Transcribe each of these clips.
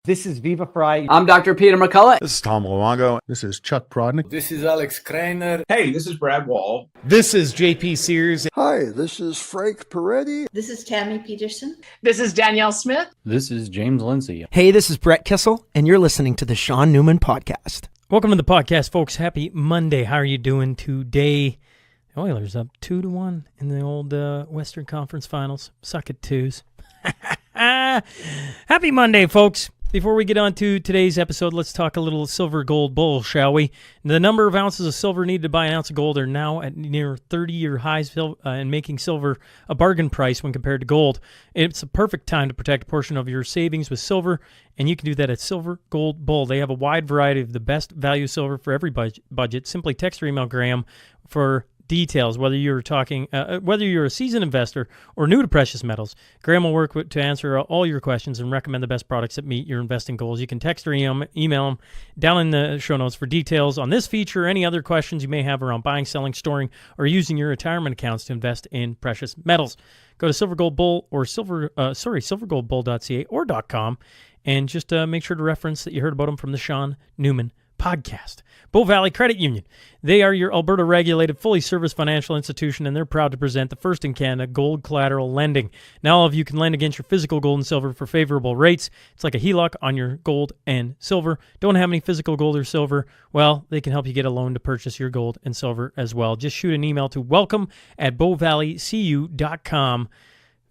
This is Viva Fry. I'm Dr. Peter McCullough. This is Tom Luongo. This is Chuck Prodnick. This is Alex Kreiner. Hey, this is Brad Wall. This is JP Sears. Hi, this is Frank Peretti. This is Tammy Peterson. This is Danielle Smith. This is James Lindsay. Hey, this is Brett Kissel, and you're listening to the Shaun Newman Podcast. Welcome to the podcast, folks. Happy Monday. How are you doing today? The Oilers up 2-1 in the old Western Conference Finals. Suck it, twos. Happy Monday, folks. Before we get on to today's episode, let's talk a little silver gold bull, shall we? The number of ounces of silver needed to buy an ounce of gold are now at near 30-year highs and making silver a bargain price when compared to gold. It's a perfect time to protect a portion of your savings with silver, and you can do that at Silver Gold Bull. They have a wide variety of the best value silver for every budget. Simply text or email Grahame for details, whether you're a seasoned investor or new to precious metals. Grahame will work to answer all your questions and recommend the best products that meet your investing goals. You can text or email him down in the show notes for details on this feature or any other questions you may have around buying, selling, storing, or using your retirement accounts to invest in precious metals. Go to Silver Gold Bull or silvergoldbull.ca or .com and just make sure to reference that you heard about them from the Shaun Newman Podcast. Bow Valley Credit Union. They are your Alberta-regulated, fully serviced financial institution, and they're proud to present the first in Canada gold collateral lending. Now all of you can lend against your physical gold and silver for favorable rates. It's like a HELOC on your gold and silver. Don't have any physical gold or silver? Well, they can help you get a loan to purchase your gold and silver as well. Just shoot an email to welcome@bowvalleycu.com.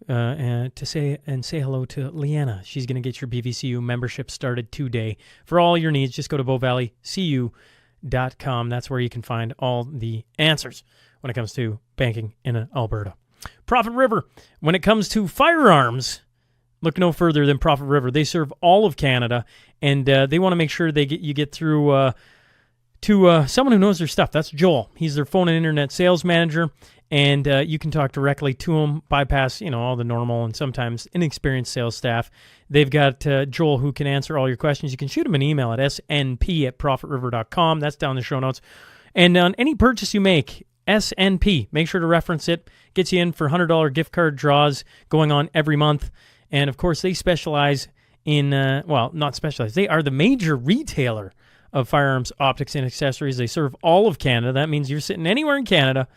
To say hello to Leanna. She's going to get your BVCU membership started today. For all your needs, just go to bowvalleycu.com. That's where you can find all the answers when it comes to banking in Alberta. Profit River. When it comes to firearms, look no further than Profit River. They serve all of Canada, and they want to make sure you get through to someone who knows their stuff. That's Joel. He's their phone and internet sales manager. And you can talk directly to them, bypass, all the normal and sometimes inexperienced sales staff. They've got Joel who can answer all your questions. You can shoot him an email at snp@profitriver.com. That's down in the show notes. And on any purchase you make, SNP, make sure to reference it. Gets you in for $100 gift card draws going on every month. And, of course, they specialize in, not specialize. They are the major retailer of firearms, optics, and accessories. They serve all of Canada. That means you're sitting anywhere in Canada,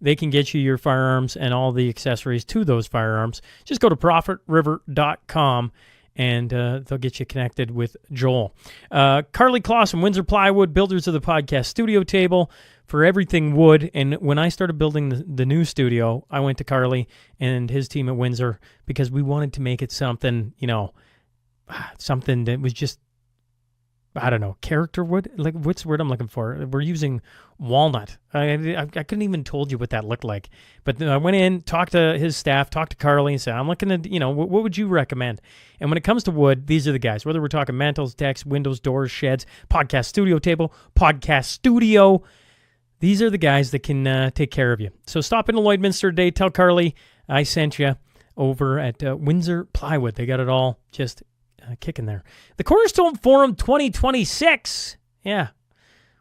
they can get you your firearms and all the accessories to those firearms. Just go to profitriver.com and they'll get you connected with Joel. Carly Clausen, Windsor Plywood, builders of the podcast studio table for everything wood. And when I started building the new studio, I went to Carly and his team at Windsor because we wanted to make it something, something that was just, I don't know, character wood? Like, what's the word I'm looking for? We're using walnut. I couldn't even told you what that looked like. But I went in, talked to his staff, talked to Carly, and said, I'm looking at, what would you recommend? And when it comes to wood, these are the guys. Whether we're talking mantles, decks, windows, doors, sheds, podcast studio table, podcast studio, these are the guys that can take care of you. So stop into Lloydminster today. Tell Carly I sent you over at Windsor Plywood. They got it all just kicking there. The Cornerstone Forum 2026. Yeah,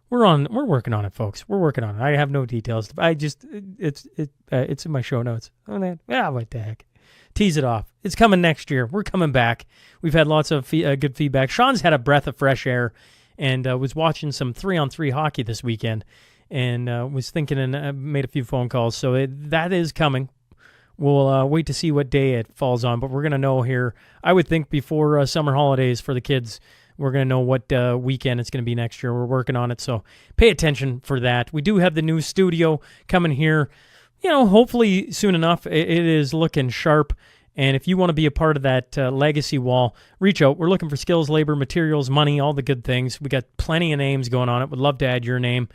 we're working on it, folks. We're working on it. I have no details. It's in my show notes. What the heck? Tease it off. It's coming next year. We're coming back. We've had lots of good feedback. Sean's had a breath of fresh air and was watching some 3-on-3 hockey this weekend and was thinking and made a few phone calls. So that is coming. We'll wait to see what day it falls on, but we're going to know here, I would think before summer holidays for the kids, we're going to know what weekend it's going to be next year. We're working on it, so pay attention for that. We do have the new studio coming here, hopefully soon enough. It is looking sharp, and if you want to be a part of that legacy wall, reach out. We're looking for skills, labor, materials, money, all the good things. We got plenty of names going on it. Would love to add your name,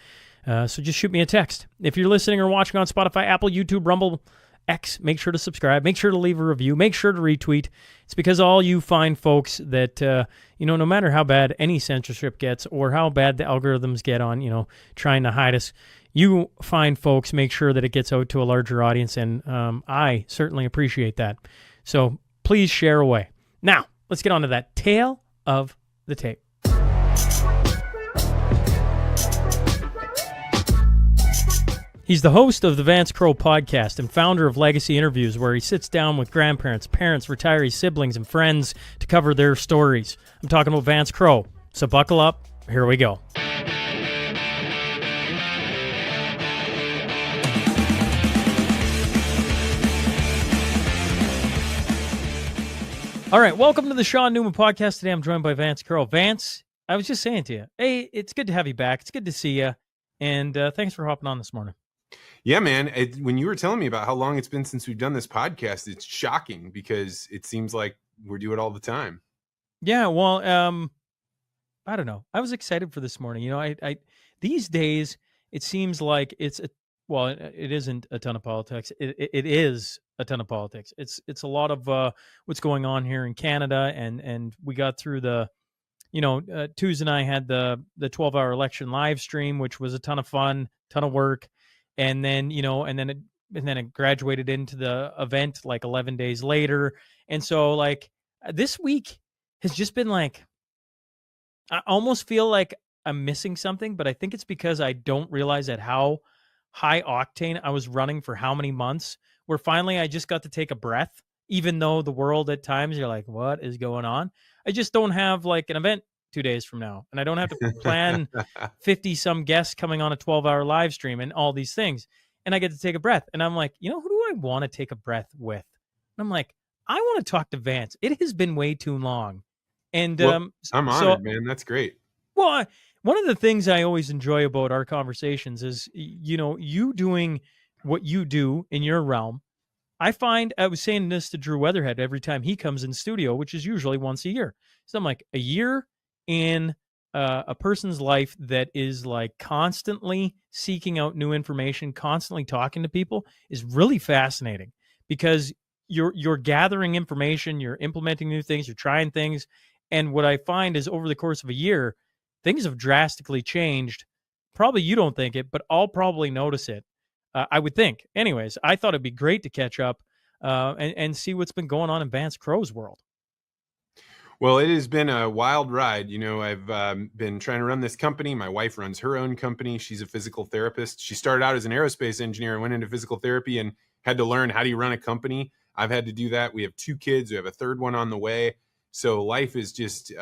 so just shoot me a text. If you're listening or watching on Spotify, Apple, YouTube, Rumble, X, make sure to subscribe, make sure to leave a review, make sure to retweet. It's because all you find folks that, no matter how bad any censorship gets or how bad the algorithms get on, trying to hide us, you find folks, make sure that it gets out to a larger audience, and I certainly appreciate that. So please share away. Now, let's get on to that tale of the tape. He's the host of the Vance Crowe podcast and founder of Legacy Interviews, where he sits down with grandparents, parents, retirees, siblings, and friends to cover their stories. I'm talking about Vance Crowe. So buckle up. Here we go. All right, welcome to the Shaun Newman podcast. Today I'm joined by Vance Crowe. Vance, I was just saying to you, hey, it's good to have you back. It's good to see you. And thanks for hopping on this morning. Yeah, man. When you were telling me about how long it's been since we've done this podcast, it's shocking because it seems like we do it all the time. Yeah, well, I don't know. I was excited for this morning. You know, I these days it seems like it isn't a ton of politics. It is a ton of politics. It's a lot of what's going on here in Canada, and we got through the, Tuesday and I had the 12-hour election live stream, which was a ton of fun, ton of work. And then, it graduated into the event like 11 days later. And so like this week has just been like, I almost feel like I'm missing something, but I think it's because I don't realize at how high octane I was running for how many months, where finally I just got to take a breath, even though the world at times you're like, what is going on? I just don't have like an event 2 days from now, and I don't have to plan 50 some guests coming on a 12-hour live stream and all these things. And I get to take a breath, and I'm like, who do I want to take a breath with? And I'm like, I want to talk to Vance. It has been way too long. And I'm honored, man. That's great. Well, one of the things I always enjoy about our conversations is, you doing what you do in your realm. I was saying this to Drew Weatherhead every time he comes in studio, which is usually once a year. So I'm like, a year in a person's life that is like constantly seeking out new information, constantly talking to people is really fascinating, because you're gathering information, you're implementing new things, you're trying things. And what I find is over the course of a year, things have drastically changed. Probably you don't think it, but I'll probably notice it. I would think. Anyways, I thought it'd be great to catch up and see what's been going on in Vance Crowe's world. Well, it has been a wild ride. I've been trying to run this company. My wife runs her own company. She's a physical therapist. She started out as an aerospace engineer and went into physical therapy and had to learn how do you run a company. I've had to do that. We have 2 kids. We have a third one on the way. So life is just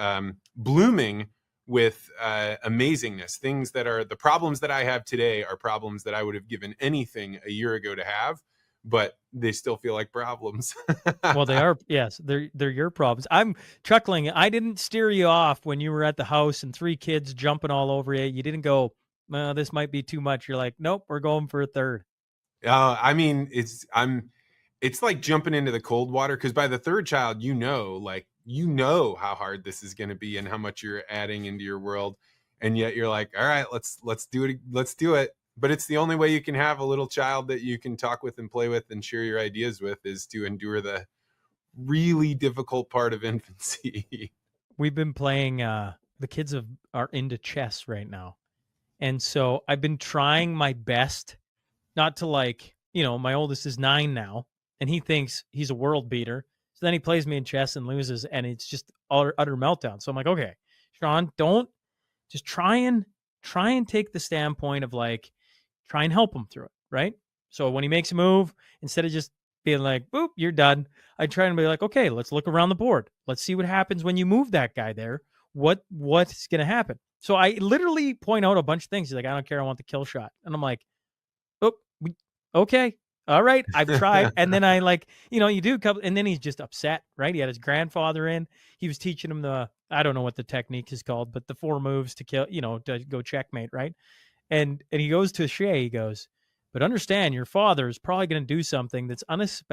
blooming with amazingness. Things that are the problems that I have today are problems that I would have given anything a year ago to have, but they still feel like problems. Well, they are. Yes, they're your problems. I'm chuckling. I didn't steer you off when you were at the house and 3 kids jumping all over you. You didn't go, well, this might be too much. You're like, nope, we're going for a third. I mean, it's like jumping into the cold water, because by the third child, how hard this is going to be and how much you're adding into your world. And yet you're like, all right, let's do it. Let's do it. But it's the only way you can have a little child that you can talk with and play with and share your ideas with, is to endure the really difficult part of infancy. We've been playing, the kids are into chess right now. And so I've been trying my best not to my oldest is 9 now, and he thinks he's a world beater. So then he plays me in chess and loses, and it's just utter meltdown. So I'm like, okay, Shaun, don't just try and take the standpoint of try and help him through it, right? So when he makes a move, instead of just being like, boop, you're done, I try and be like, okay, let's look around the board. Let's see what happens when you move that guy there. What's going to happen? So I literally point out a bunch of things. He's like, I don't care. I want the kill shot. And I'm like, oh, okay. All right. I've tried. And then I you do a couple, and then he's just upset, right? He had his grandfather in. He was teaching him I don't know what the technique is called, but the 4 moves to kill, to go checkmate, right? And he goes to Shay, he goes, but understand your father is probably going to do something that's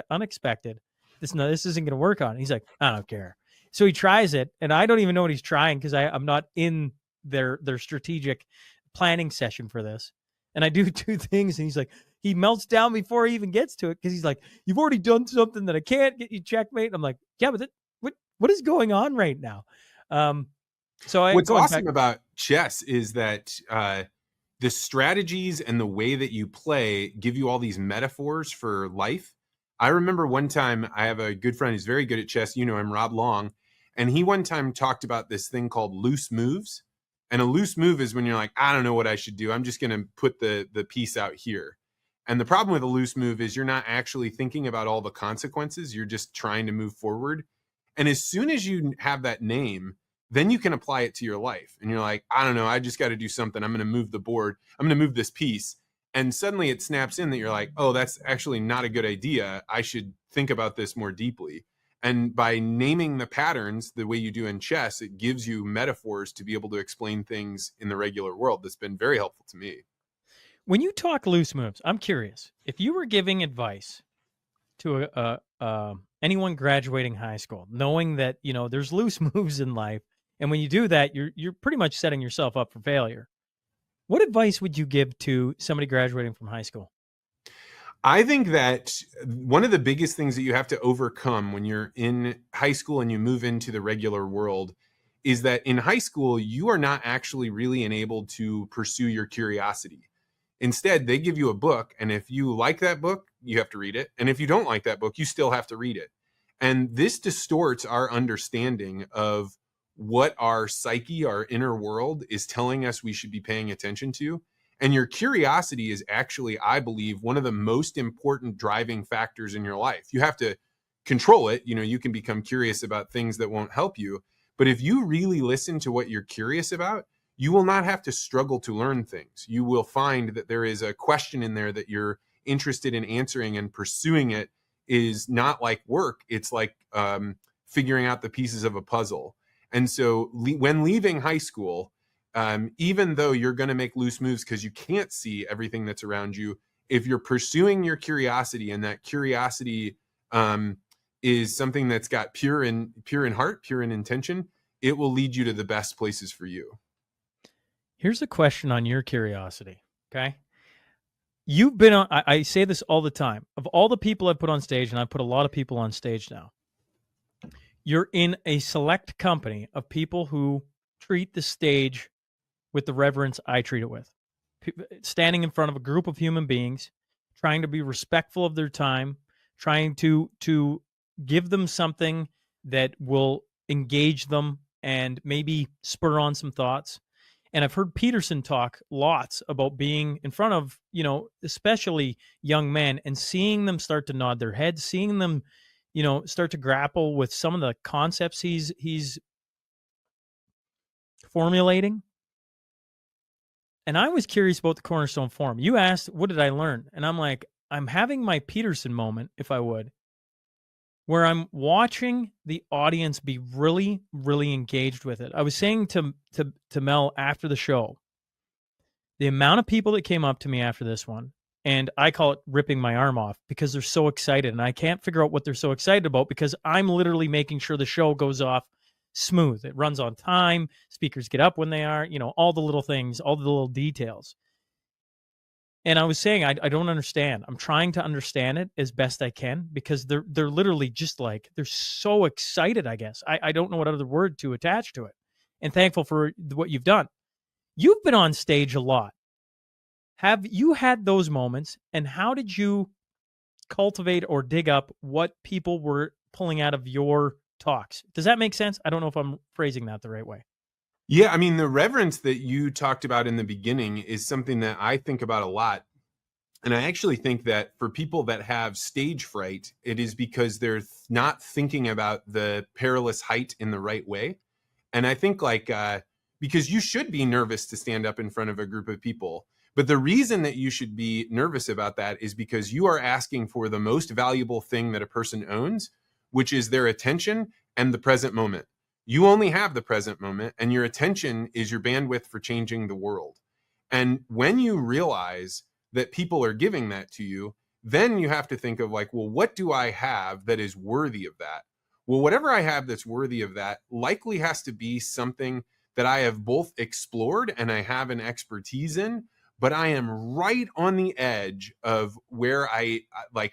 unexpected. This isn't going to work on. And he's like, I don't care. So he tries it, and I don't even know what he's trying, because I'm not in their strategic planning session for this. And I do 2 things, and he's like, he melts down before he even gets to it, because he's like, you've already done something that I can't get you checkmate. And I'm like, yeah, but what is going on right now? What's awesome about chess is that the strategies and the way that you play give you all these metaphors for life. I remember one time, I have a good friend who's very good at chess. I'm Rob Long. And he one time talked about this thing called loose moves. And a loose move is when you're like, I don't know what I should do. I'm just going to put the piece out here. And the problem with a loose move is you're not actually thinking about all the consequences. You're just trying to move forward. And as soon as you have that name, then you can apply it to your life. And you're like, I don't know, I just got to do something. I'm going to move the board. I'm going to move this piece. And suddenly it snaps in that you're like, oh, that's actually not a good idea. I should think about this more deeply. And by naming the patterns the way you do in chess, it gives you metaphors to be able to explain things in the regular world. That's been very helpful to me. When you talk loose moves, I'm curious, if you were giving advice to anyone graduating high school, knowing that, there's loose moves in life, and when you do that, you're pretty much setting yourself up for failure. What advice would you give to somebody graduating from high school? I think that one of the biggest things that you have to overcome when you're in high school and you move into the regular world is that in high school, you are not actually really enabled to pursue your curiosity. Instead, they give you a book, and if you like that book, you have to read it. And if you don't like that book, you still have to read it. And this distorts our understanding of what our psyche, our inner world, is telling us we should be paying attention to. And your curiosity is actually, I believe, one of the most important driving factors in your life. You have to control it. You can become curious about things that won't help you. But if you really listen to what you're curious about, you will not have to struggle to learn things. You will find that there is a question in there that you're interested in answering, and pursuing it is not like work. It's like figuring out the pieces of a puzzle. And so when leaving high school, even though you're going to make loose moves because you can't see everything that's around you, if you're pursuing your curiosity, and that curiosity is something that's got pure in heart, pure in intention, it will lead you to the best places for you. Here's a question on your curiosity, okay? You've been on, I say this all the time, of all the people I've put on stage, and I've put a lot of people on stage now, you're in a select company of people who treat the stage with the reverence I treat it with. Standing in front of a group of human beings, trying to be respectful of their time, trying to give them something that will engage them and maybe spur on some thoughts. And I've heard Peterson talk lots about being in front of, especially young men, and seeing them start to nod their heads, seeing them, start to grapple with some of the concepts he's formulating. And I was curious about the Cornerstone Forum. You asked, what did I learn? And I'm like, I'm having my Peterson moment, if I would, where I'm watching the audience be really, really engaged with it. I was saying to Mel after the show, the amount of people that came up to me after this one, and I call it ripping my arm off, because they're so excited, and I can't figure out what they're so excited about, because I'm literally making sure the show goes off smooth. It runs on time. Speakers get up when they are, all the little things, all the little details. And I was saying, I don't understand. I'm trying to understand it as best I can, because they're literally just like, they're so excited, I guess. I don't know what other word to attach to it. And thankful for what you've done. You've been on stage a lot. Have you had those moments, and how did you cultivate or dig up what people were pulling out of your talks? Does that make sense? I don't know if I'm phrasing that the right way. Yeah, I mean, the reverence that you talked about in the beginning is something that I think about a lot. And I actually think that for people that have stage fright, it is because they're not thinking about the perilous height in the right way. And I think because you should be nervous to stand up in front of a group of people. But the reason that you should be nervous about that is because you are asking for the most valuable thing that a person owns, which is their attention and the present moment. You only have the present moment, and your attention is your bandwidth for changing the world. And when you realize that people are giving that to you, then you have to think of well, what do I have that is worthy of that? Well, whatever I have that's worthy of that likely has to be something that I have both explored and I have an expertise in, but I am right on the edge of where I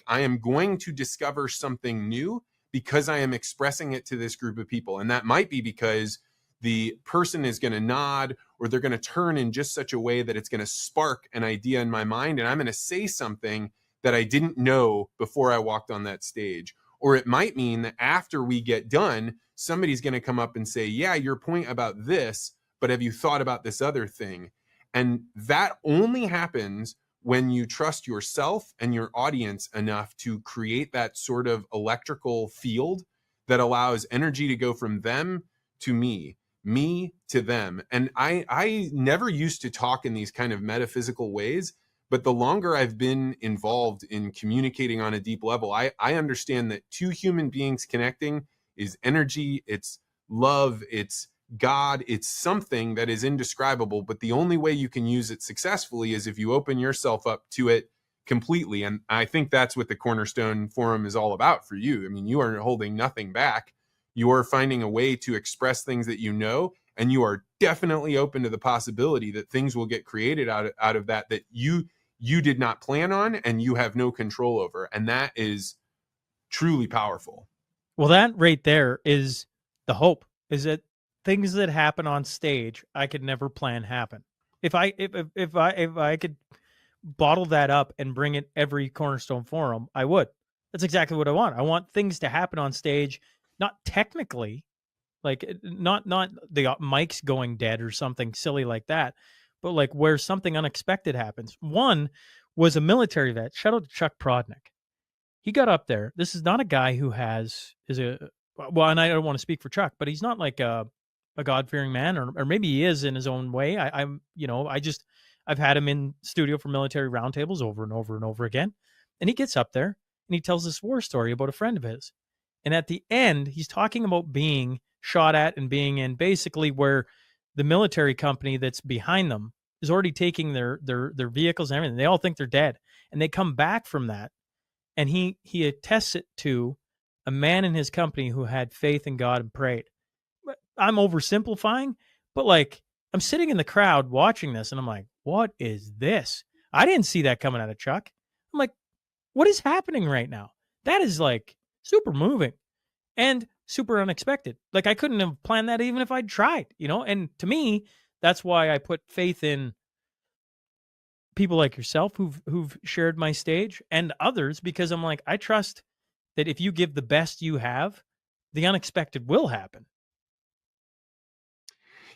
am going to discover something new, because I am expressing it to this group of people. And that might be because the person is going to nod, or they're going to turn in just such a way that it's going to spark an idea in my mind. And I'm going to say something that I didn't know before I walked on that stage. Or it might mean that after we get done, somebody's going to come up and say, yeah, your point about this, but have you thought about this other thing? And that only happens when you trust yourself and your audience enough to create that sort of electrical field that allows energy to go from them to me to them. And I never used to talk in these kind of metaphysical ways, but the longer I've been involved in communicating on a deep level, I understand that two human beings connecting is energy, it's love, it's God, it's something that is indescribable, but the only way you can use it successfully is if you open yourself up to it completely. And I think that's what the Cornerstone Forum is all about for you. I mean, you are holding nothing back. You are finding a way to express things that you know, and you are definitely open to the possibility that things will get created out of that you did not plan on and you have no control over. And that is truly powerful. Well, that right there is the hope, is that things that happen on stage, I could never plan happen. If I could bottle that up and bring it every Cornerstone Forum, I would. That's exactly what I want. I want things to happen on stage, not technically, like not the mic's going dead or something silly like that, but like where something unexpected happens. One was a military vet. Shout out to Chuck Prodnick. He got up there. This is not a guy who and I don't want to speak for Chuck, but he's not like a God-fearing man, or maybe he is in his own way. I've had him in studio for military roundtables over and over and over again. And he gets up there and he tells this war story about a friend of his. And at the end, he's talking about being shot at and being in basically where the military company that's behind them is already taking their vehicles and everything. They all think they're dead. And they come back from that. And he attests it to a man in his company who had faith in God and prayed. I'm oversimplifying, but like I'm sitting in the crowd watching this and I'm like, what is this? I didn't see that coming out of Chuck. I'm like, what is happening right now? That is like super moving and super unexpected. Like I couldn't have planned that even if I'd tried, and to me, that's why I put faith in people like yourself who've shared my stage and others, because I'm like, I trust that if you give the best you have, the unexpected will happen.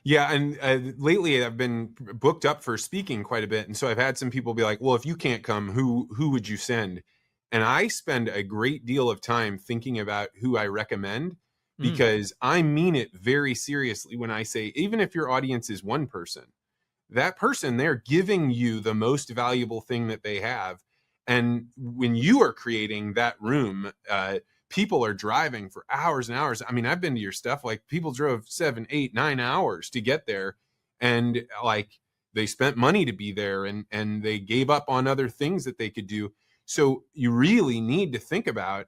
Yeah, and lately I've been booked up for speaking quite a bit, and so I've had some people be like, "Well, if you can't come, who would you send?" And I spend a great deal of time thinking about who I recommend, because I mean it very seriously when I say, even if your audience is one person, that person, they're giving you the most valuable thing that they have. And when you are creating that room, people are driving for hours and hours. I mean, I've been to your stuff, like people drove 7, 8, 9 hours to get there. And like they spent money to be there, and they gave up on other things that they could do. So you really need to think about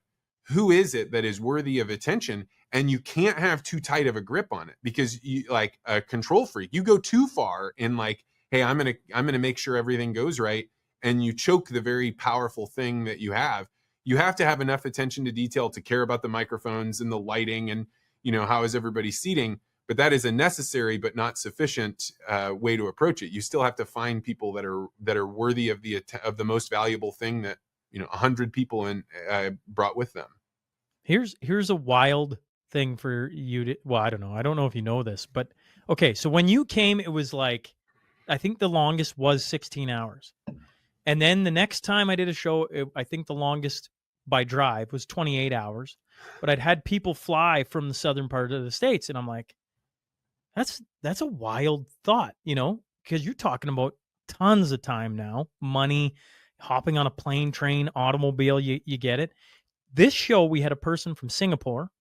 who is it that is worthy of attention. And you can't have too tight of a grip on it, because you, like a control freak, you go too far in like, hey, I'm going to make sure everything goes right. And you choke the very powerful thing that you have. You have to have enough attention to detail to care about the microphones and the lighting and, how is everybody seating. But that is a necessary but not sufficient way to approach it. You still have to find people that are worthy of the most valuable thing that 100 people brought with them. Here's a wild thing for you to, well, I don't know. I don't know if you know this, but okay. So when you came, it was like, I think the longest was 16 hours. And then the next time I did a show, I think the longest by drive was 28 hours, but I'd had people fly from the southern part of the States. And I'm like, that's a wild thought, because you're talking about tons of time now, money, hopping on a plane, train, automobile, you get it. This show, we had a person from Singapore.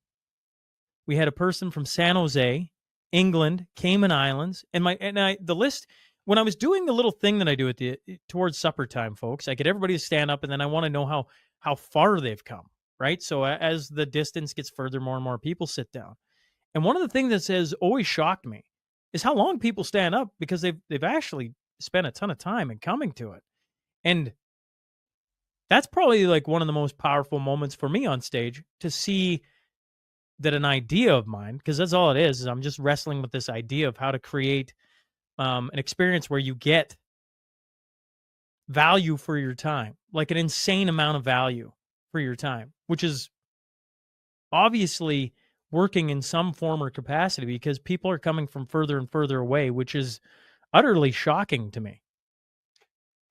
We had a person from San Jose, England, Cayman Islands, the list. When I was doing the little thing that I do towards supper time, folks, I get everybody to stand up, and then I want to know how far they've come, right? So as the distance gets further, more and more people sit down. And one of the things that has always shocked me is how long people stand up, because they've actually spent a ton of time in coming to it. And that's probably like one of the most powerful moments for me on stage, to see that an idea of mine, because that's all it is I'm just wrestling with this idea of how to create an experience where you get value for your time, like an insane amount of value for your time, which is obviously working in some form or capacity, because people are coming from further and further away, which is utterly shocking to me.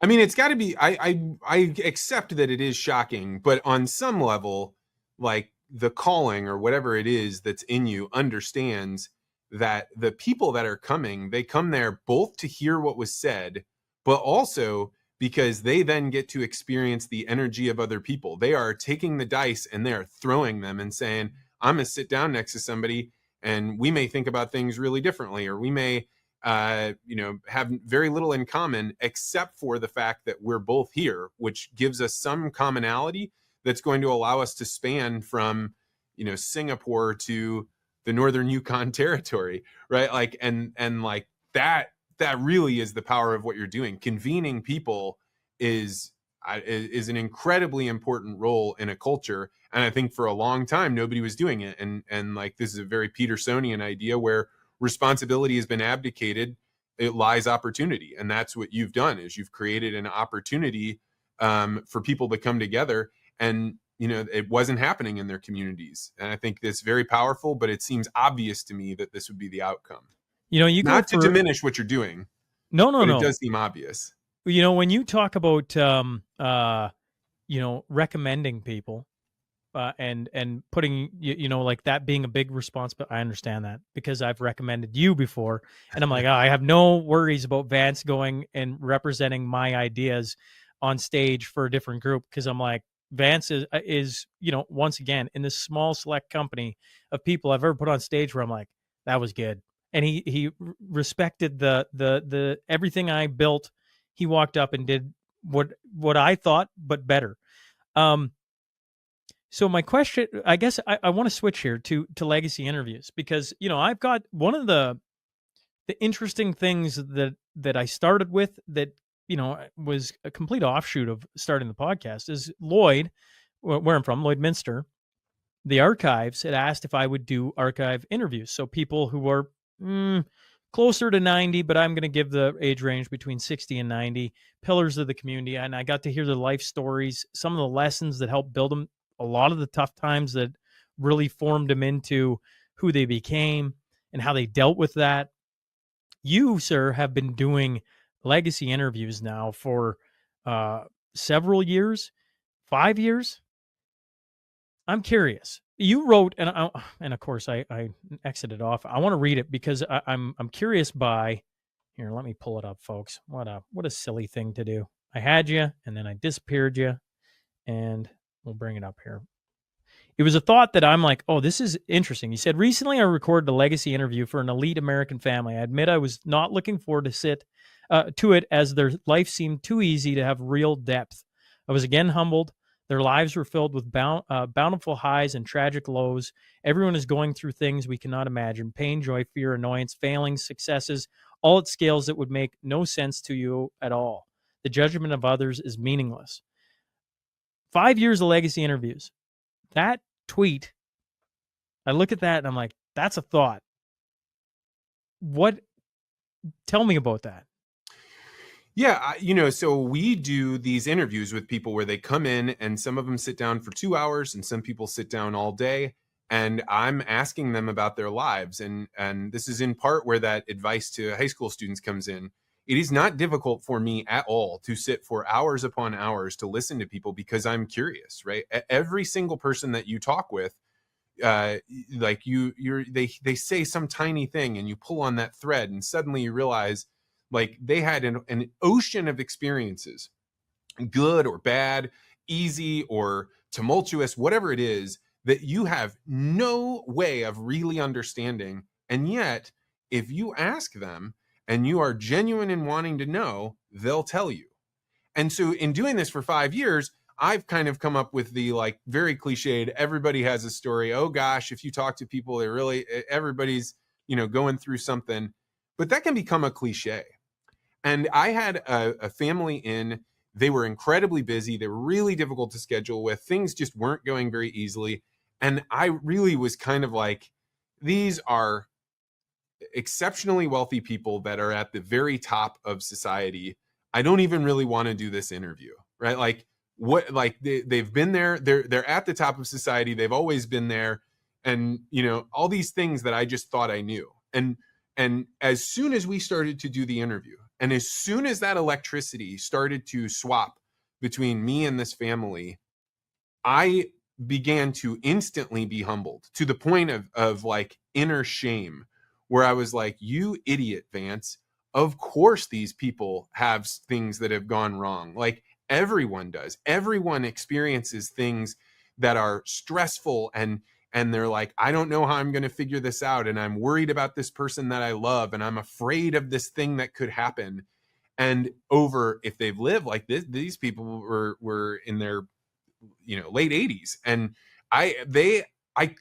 I mean, it's got to be. I accept that it is shocking, but on some level, like the calling or whatever it is that's in you understands that the people that are coming, they come there both to hear what was said, but also because they then get to experience the energy of other people. They are taking the dice and they're throwing them and saying, I'm going to sit down next to somebody and we may think about things really differently, or we may have very little in common except for the fact that we're both here, which gives us some commonality that's going to allow us to span from, Singapore to the Northern Yukon territory, right? Like, and like that really is the power of what you're doing. Convening people is an incredibly important role in a culture. And I think for a long time, nobody was doing it. And like, this is a very Petersonian idea where responsibility has been abdicated. It lies opportunity. And that's what you've done, is you've created an opportunity for people to come together. And, it wasn't happening in their communities. And I think that's very powerful, but it seems obvious to me that this would be the outcome. Not to diminish what you're doing. No. It does seem obvious. When you talk about, recommending people, and putting, like that being a big responsibility, I understand that because I've recommended you before, and I'm like, I have no worries about Vance going and representing my ideas on stage for a different group, because I'm like, Vance is once again in this small select company of people I've ever put on stage where I'm like, that was good, and he respected the everything I built. He walked up and did what I thought, but better. So my question, I guess I want to switch here to legacy interviews, because, I've got one of the interesting things that I started with that, was a complete offshoot of starting the podcast is Lloyd, where I'm from, Lloydminster. The archives had asked if I would do archive interviews. So people who are closer to 90, but I'm going to give the age range between 60 and 90, pillars of the community. And I got to hear their life stories, some of the lessons that helped build them, a lot of the tough times that really formed them into who they became and how they dealt with that. You, sir, have been doing legacy interviews now for several years, 5 years. I'm curious. You wrote, and of course I exited off. I want to read it because I'm curious by, here, let me pull it up, folks. What a silly thing to do. I had you, and then I disappeared you, and we'll bring it up here. It was a thought that I'm like, oh, this is interesting. You said, recently I recorded a legacy interview for an elite American family. I admit I was not looking forward to it as their life seemed too easy to have real depth. I was again humbled. Their lives were filled with bountiful highs and tragic lows. Everyone is going through things we cannot imagine: pain, joy, fear, annoyance, failings, successes, all at scales that would make no sense to you at all. The judgment of others is meaningless. 5 years of legacy interviews. That tweet, I look at that and I'm like, that's a thought. Tell me about that. Yeah, so we do these interviews with people where they come in and some of them sit down for 2 hours and some people sit down all day. And I'm asking them about their lives. And this is in part where that advice to high school students comes in. It is not difficult for me at all to sit for hours upon hours to listen to people because I'm curious, right? Every single person that you talk with, like they say some tiny thing and you pull on that thread and suddenly you realize like they had an ocean of experiences, good or bad, easy or tumultuous, whatever it is, that you have no way of really understanding. And yet, if you ask them and you are genuine in wanting to know, they'll tell you. And so in doing this for 5 years, I've kind of come up with the like very cliched, everybody has a story. Oh gosh, if you talk to people, everybody's, going through something, but that can become a cliche. And I had a family in, they were incredibly busy. They were really difficult to schedule with. Things just weren't going very easily. And I really was kind of like, these are exceptionally wealthy people that are at the very top of society. I don't even really want to do this interview, right? Like they've been there, they're at the top of society. They've always been there. And, all these things that I just thought I knew. And as soon as we started to do the interview, And as soon as that electricity started to swap between me and this family, I began to instantly be humbled to the point of like inner shame, where I was like, you idiot, Vance. Of course these people have things that have gone wrong. Like everyone does. Everyone experiences things that are stressful, and they're like, I don't know how I'm going to figure this out, and I'm worried about this person that I love, and I'm afraid of this thing that could happen. And over, if they've lived like this, these people were in their late 80s, and I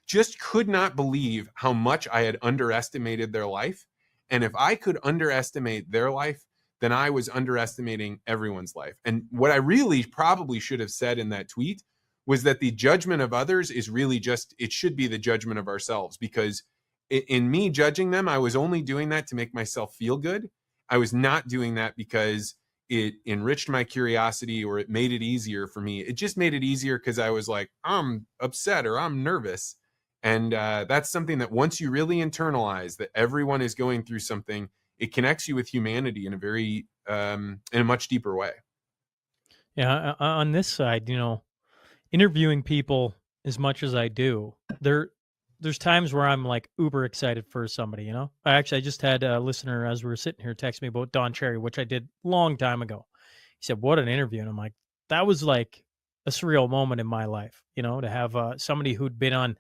just could not believe how much I had underestimated their life. And if I could underestimate their life, then I was underestimating everyone's life. And what I really probably should have said in that tweet was that the judgment of others is really just, it should be the judgment of ourselves, because in me judging them, I was only doing that to make myself feel good. I was not doing that because it enriched my curiosity or it made it easier for me. It just made it easier because I was like, I'm upset or I'm nervous. And that's something that once you really internalize that everyone is going through something, it connects you with humanity in a very, in a much deeper way. Yeah, on this side, interviewing people as much as I do, there's times where I'm like uber excited for somebody, I just had a listener as we were sitting here text me about Don Cherry, which I did a long time ago. He said, what an interview. And I'm like, that was like a surreal moment in my life, to have somebody who'd been on,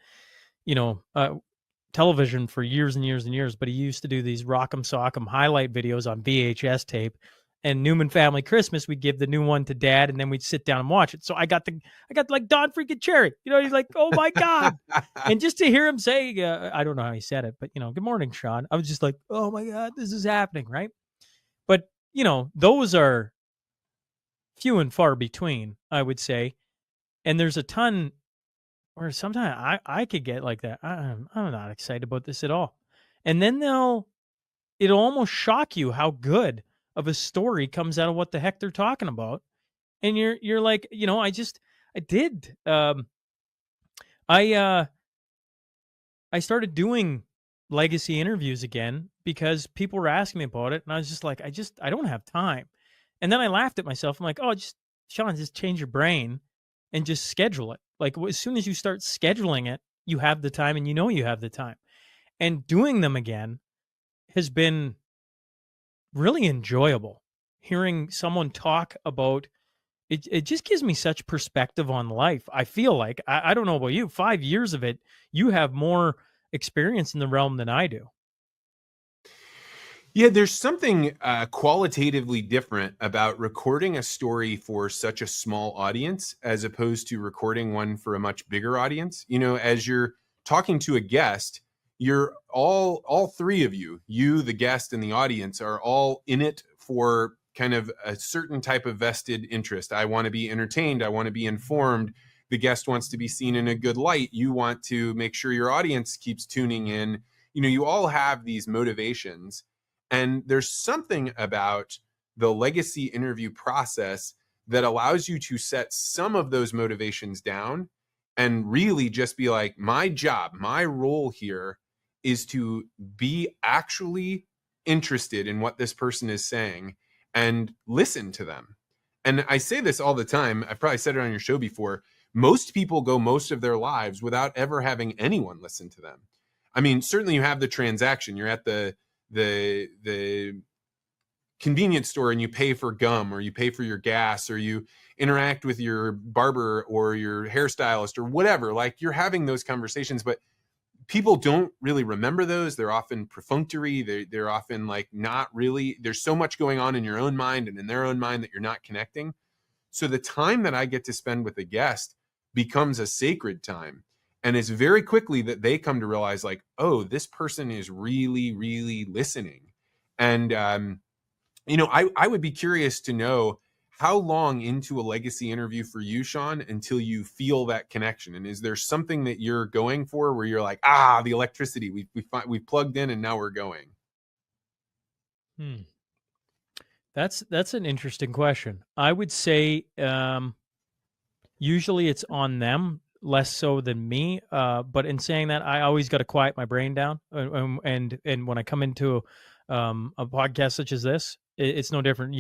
television for years and years and years, but he used to do these Rock'em Sock'em highlight videos on VHS tape. And Newman Family Christmas, we'd give the new one to Dad, and then we'd sit down and watch it. So I got like Don freaking Cherry. He's like, oh my God. And just to hear him say, I don't know how he said it, but good morning, Shaun. I was just like, oh my God, this is happening, right? But those are few and far between, I would say. And there's a ton where sometimes I could get like that. I'm not excited about this at all. And then it'll almost shock you how good of a story comes out of what the heck they're talking about. And you're like, I started doing legacy interviews again because people were asking me about it. And I was just like, I don't have time. And then I laughed at myself. I'm like, oh, Shaun, just change your brain and just schedule it. Like as soon as you start scheduling it, you have the time, and you have the time. And doing them again has been really enjoyable. Hearing someone talk about it, it just gives me such perspective on life. I feel like, I don't know about you, 5 years of it, you have more experience in the realm than I do. Yeah, there's something qualitatively different about recording a story for such a small audience as opposed to recording one for a much bigger audience. As you're talking to a guest, you're all three of you, the guest and the audience, are all in it for kind of a certain type of vested interest. I want to be entertained. I want to be informed. The guest wants to be seen in a good light. You want to make sure your audience keeps tuning in. You all have these motivations. And there's something about the legacy interview process that allows you to set some of those motivations down and really just be like, my job, my role here is to be actually interested in what this person is saying and listen to them. And I say this all the time. I've probably said it on your show before. Most people go most of their lives without ever having anyone listen to them. I mean, certainly you have the transaction. You're at the convenience store and you pay for gum, or you pay for your gas, or you interact with your barber or your hairstylist or whatever. Like, you're having those conversations, but people don't really remember those. They're often perfunctory. They're often like not really, there's so much going on in your own mind and in their own mind that you're not connecting. So the time that I get to spend with a guest becomes a sacred time. And it's very quickly that they come to realize, like, oh, this person is really, really listening. And, I would be curious to know how long into a legacy interview for you, Shaun, until you feel that connection. And is there something that you're going for where you're like, the electricity, we've plugged in and now we're going? That's an interesting question. I would say usually it's on them, less so than me. But in saying that, I always got to quiet my brain down. And when I come into a podcast such as this, It's no different.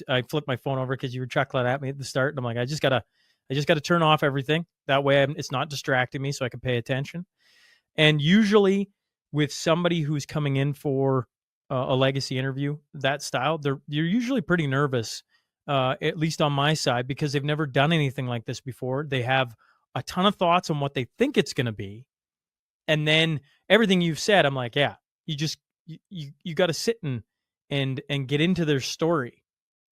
I flipped my phone over because you were chuckling at me at the start, and I'm like, I just gotta turn off everything. That way, it's not distracting me, so I can pay attention. And usually, with somebody who's coming in for a legacy interview, that style, you're usually pretty nervous, at least on my side, because they've never done anything like this before. They have a ton of thoughts on what they think it's going to be, and then everything you've said, I'm like, yeah, you got to sit and get into their story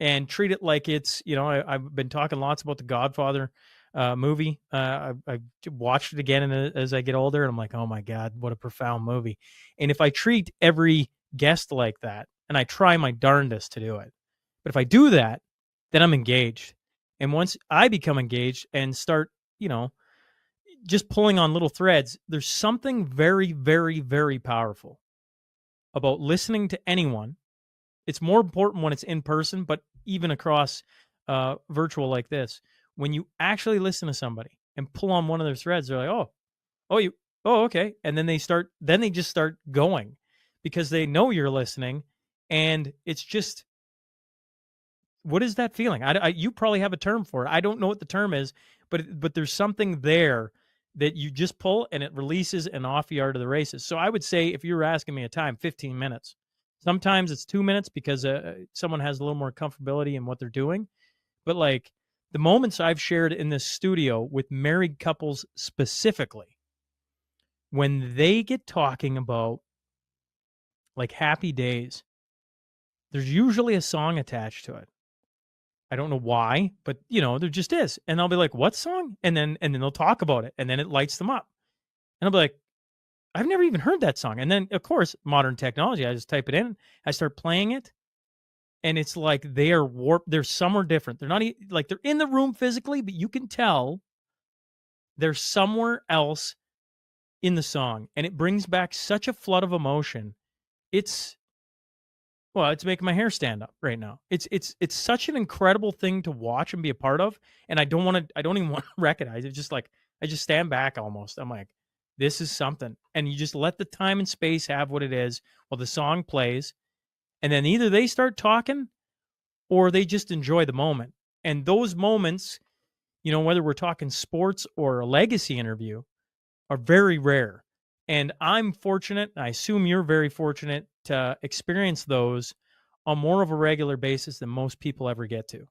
and treat it like it's, I've been talking lots about the Godfather movie. I watched it again as I get older, and I'm like, oh my God, what a profound movie. And if I treat every guest like that, and I try my darndest to do it, but if I do that, then I'm engaged. And once I become engaged and start, just pulling on little threads, there's something very, very, very powerful about listening to anyone. It's more important when it's in person, but even across virtual like this, when you actually listen to somebody and pull on one of their threads, they're like, okay. And then they just start going because they know you're listening. And it's just, what is that feeling? You probably have a term for it. I don't know what the term is, but there's something there that you just pull and it releases, and off you are to the races. So I would say, if you were asking me a time, 15 minutes. Sometimes it's 2 minutes because someone has a little more comfortability in what they're doing. But like the moments I've shared in this studio with married couples specifically, when they get talking about like happy days, there's usually a song attached to it. I don't know why, but there just is. And I'll be like, what song? And then they'll talk about it, and then it lights them up. And I'll be like, I've never even heard that song. And then, of course, modern technology, I just type it in, I start playing it, and it's like they are warped. They're somewhere different. They're not like they're in the room physically, but you can tell they're somewhere else in the song. And it brings back such a flood of emotion. It's making my hair stand up right now. It's such an incredible thing to watch and be a part of. And I don't even want to recognize it. Just like, I just stand back almost. I'm like, this is something. And you just let the time and space have what it is while the song plays. And then either they start talking or they just enjoy the moment. And those moments, whether we're talking sports or a legacy interview, are very rare. And I'm fortunate, I assume you're very fortunate, to experience those on more of a regular basis than most people ever get to.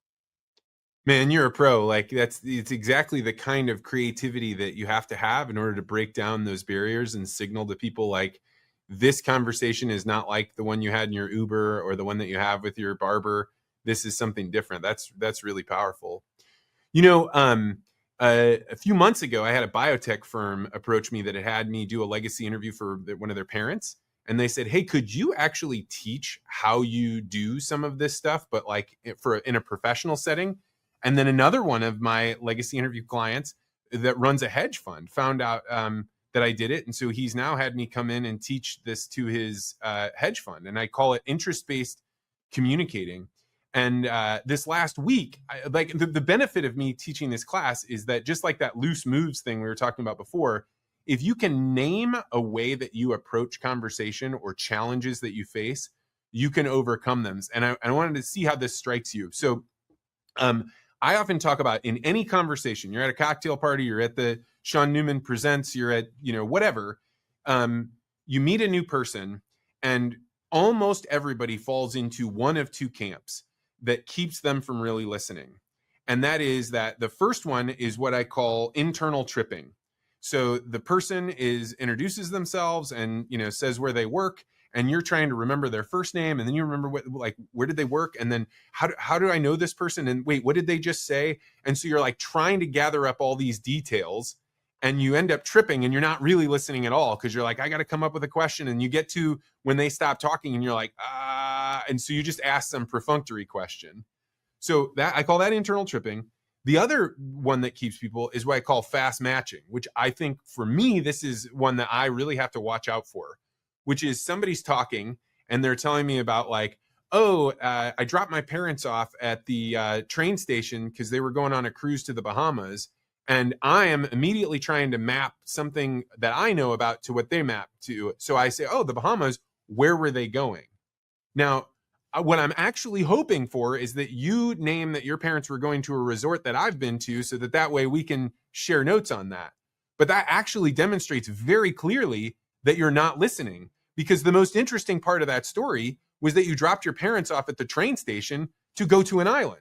Man, you're a pro. Like it's exactly the kind of creativity that you have to have in order to break down those barriers and signal to people like, this conversation is not like the one you had in your Uber or the one that you have with your barber. This is something different. That's really powerful. A few months ago, I had a biotech firm approach me that had me do a legacy interview for one of their parents. And they said, hey, could you actually teach how you do some of this stuff, but like in a professional setting? And then another one of my legacy interview clients that runs a hedge fund found out that I did it. And so he's now had me come in and teach this to his hedge fund. And I call it interest-based communicating. And this last week, the benefit of me teaching this class is that, just like that loose moves thing we were talking about before, if you can name a way that you approach conversation or challenges that you face, you can overcome them. And I wanted to see how this strikes you. So I often talk about, in any conversation, you're at a cocktail party, you're at the Shaun Newman Presents, you're at, whatever, you meet a new person, and almost everybody falls into one of two camps that keeps them from really listening. And that is that the first one is what I call internal tripping. So the person introduces themselves and, says where they work, and you're trying to remember their first name. And then you remember where did they work? And then how do I know this person? And wait, what did they just say? And so you're like trying to gather up all these details, and you end up tripping, and you're not really listening at all. Cause you're like, I got to come up with a question. And you get to when they stop talking and you're like, and so you just ask some perfunctory question. So that I call that internal tripping. The other one that keeps people is what I call fast matching, which I think, for me, this is one that I really have to watch out for, which is somebody's talking and they're telling me about like, I dropped my parents off at the train station because they were going on a cruise to the Bahamas. And I am immediately trying to map something that I know about to what they map to. So I say, the Bahamas, where were they going? Now, What I'm actually hoping for is that you name that your parents were going to a resort that I've been to, so that way we can share notes on that. But that actually demonstrates very clearly that you're not listening, because the most interesting part of that story was that you dropped your parents off at the train station to go to an island.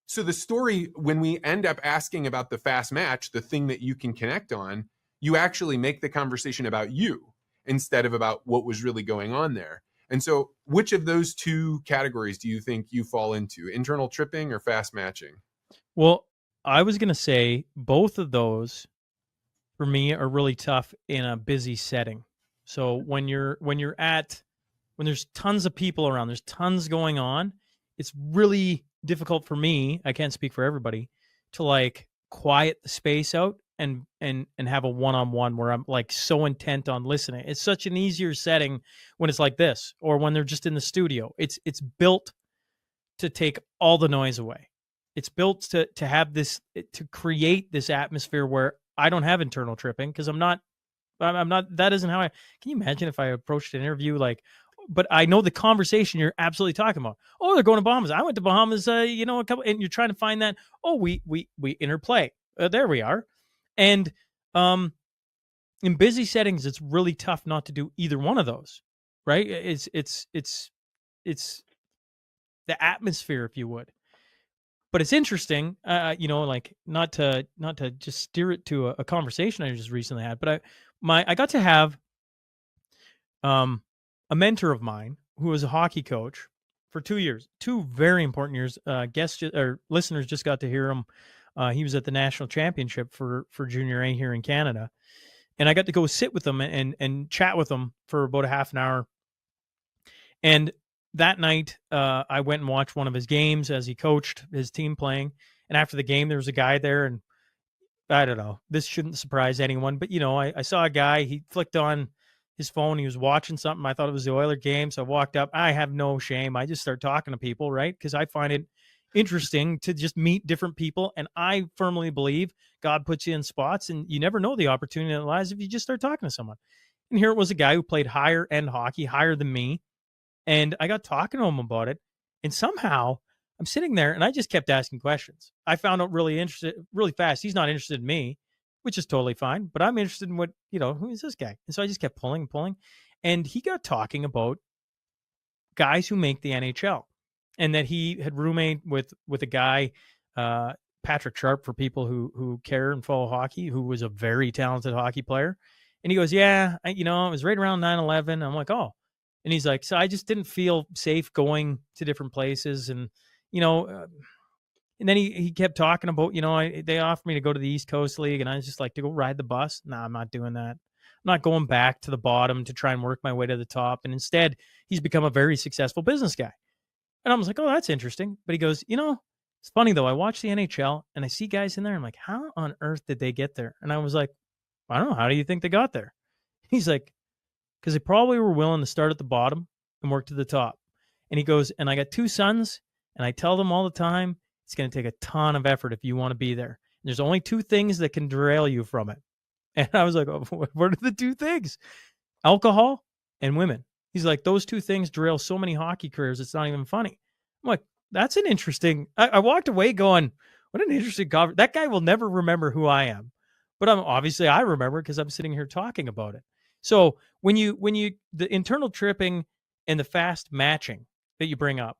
So the story, when we end up asking about the fast match, the thing that you can connect on, you actually make the conversation about you instead of about what was really going on there. And so which of those two categories do you think you fall into, internal tripping or fast matching? Well, I was going to say both of those for me are really tough in a busy setting. So when there's tons of people around, there's tons going on, it's really difficult for me, I can't speak for everybody, to like quiet the space out and have a one-on-one where I'm like so intent on listening. It's such an easier setting when it's like this, or when they're just in the studio. It's built to take all the noise away. It's built to have this, to create this atmosphere where I don't have internal tripping, because I'm not, that isn't how can you imagine if I approached an interview like, but I know the conversation you're absolutely talking about. Oh, they're going to Bahamas. I went to Bahamas, a couple, and you're trying to find that. Oh, we interplay. There we are. And in busy settings, it's really tough not to do either one of those, right? It's the atmosphere, if you would. But it's interesting, like not to just steer it to a conversation I just recently had, but I got to have a mentor of mine who was a hockey coach for 2 years, 2 very important years. Listeners just got to hear him. He was at the national championship for Junior A here in Canada, and I got to go sit with him and chat with him for about a half an hour. And that night, I went and watched one of his games as he coached his team playing. And after the game, there was a guy there, and I don't know, this shouldn't surprise anyone, but I saw a guy, he flicked on his phone, he was watching something. I thought it was the Oiler game, so I walked up. I have no shame. I just start talking to people, right? Because I find it interesting to just meet different people, and I firmly believe God puts you in spots, and you never know the opportunity that lies if you just start talking to someone. And here it was a guy who played higher end hockey, higher than me. And I got talking to him about it, and somehow I'm sitting there and I just kept asking questions. I found out really fast. He's not interested in me, which is totally fine, but I'm interested in who is this guy? And so I just kept pulling. And he got talking about guys who make the NHL, and that he had roommate with a guy, Patrick Sharp, for people who care and follow hockey, who was a very talented hockey player. And he goes, yeah, it was right around 9/11. I'm like, oh. And he's like, so I just didn't feel safe going to different places. And, and then he kept talking about, they offered me to go to the East Coast League, and I was just like, to go ride the bus. No, I'm not doing that. I'm not going back to the bottom to try and work my way to the top. And instead, he's become a very successful business guy. And I was like, oh, that's interesting. But he goes, it's funny though. I watch the NHL and I see guys in there. I'm like, how on earth did they get there? And I was like, I don't know. How do you think they got there? He's like, because they probably were willing to start at the bottom and work to the top. And he goes, and I got 2 sons, and I tell them all the time, it's going to take a ton of effort if you want to be there. And there's only 2 things that can derail you from it. And I was like, oh, what are the 2 things? Alcohol and women. He's like, those 2 things derail so many hockey careers, it's not even funny. I'm like, that's an interesting, I walked away going, what an interesting conversation. That guy will never remember who I am. But I remember, because I'm sitting here talking about it. So when you the internal tripping and the fast matching that you bring up,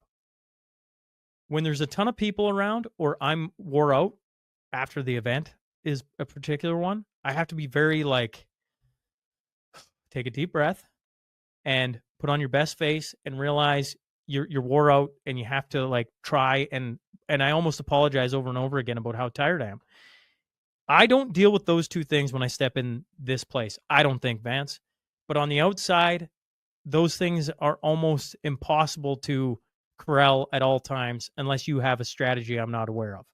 when there's a ton of people around, or I'm wore out after the event is a particular one, I have to be very take a deep breath and put on your best face and realize you're wore out, and you have to try and I almost apologize over and over again about how tired I am. I don't deal with those 2 things when I step in this place. I don't think, Vance. But on the outside, those things are almost impossible to corral at all times unless you have a strategy I'm not aware of.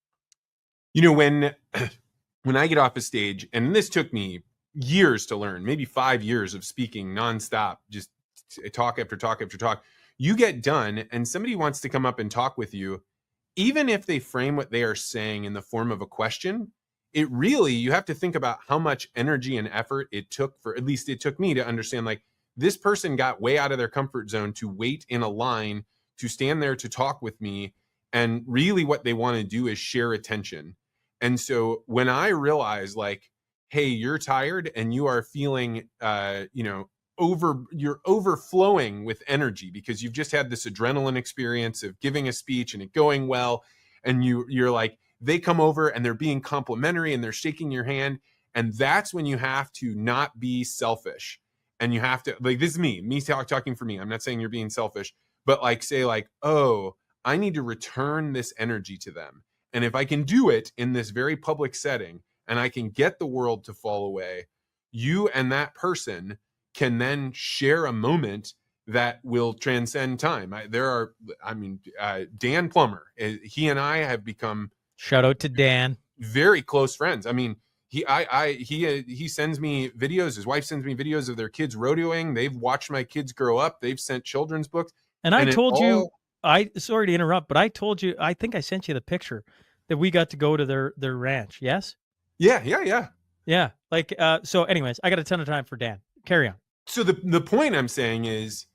When I get off a stage, and this took me years to learn, maybe 5 years of speaking nonstop, just talk after talk after talk, you get done and somebody wants to come up and talk with you, even if they frame what they are saying in the form of a question, you have to think about how much energy and effort it took me to understand, this person got way out of their comfort zone to wait in a line to stand there to talk with me. And really what they want to do is share attention. And so when I realize like, hey, you're tired and you are feeling, you're overflowing with energy because you've just had this adrenaline experience of giving a speech and it going well. And you're like, they come over and they're being complimentary and they're shaking your hand. And that's when you have to not be selfish. And you have to, like, this is me talking for me. I'm not saying you're being selfish, but like say like, oh, I need to return this energy to them. And if I can do it in this very public setting and I can get the world to fall away, you and that person can then share a moment that will transcend time. Dan Plummer, he and I have become Shout out to Dan. very close friends. I mean, he sends me videos. His wife sends me videos of their kids rodeoing. They've watched my kids grow up. They've sent children's books. And I told you, sorry to interrupt, but I told you, I think I sent you the picture that we got to go to their ranch. Yes? Yeah. Like, so anyways, I got a ton of time for Dan. Carry on. So the point I'm saying is,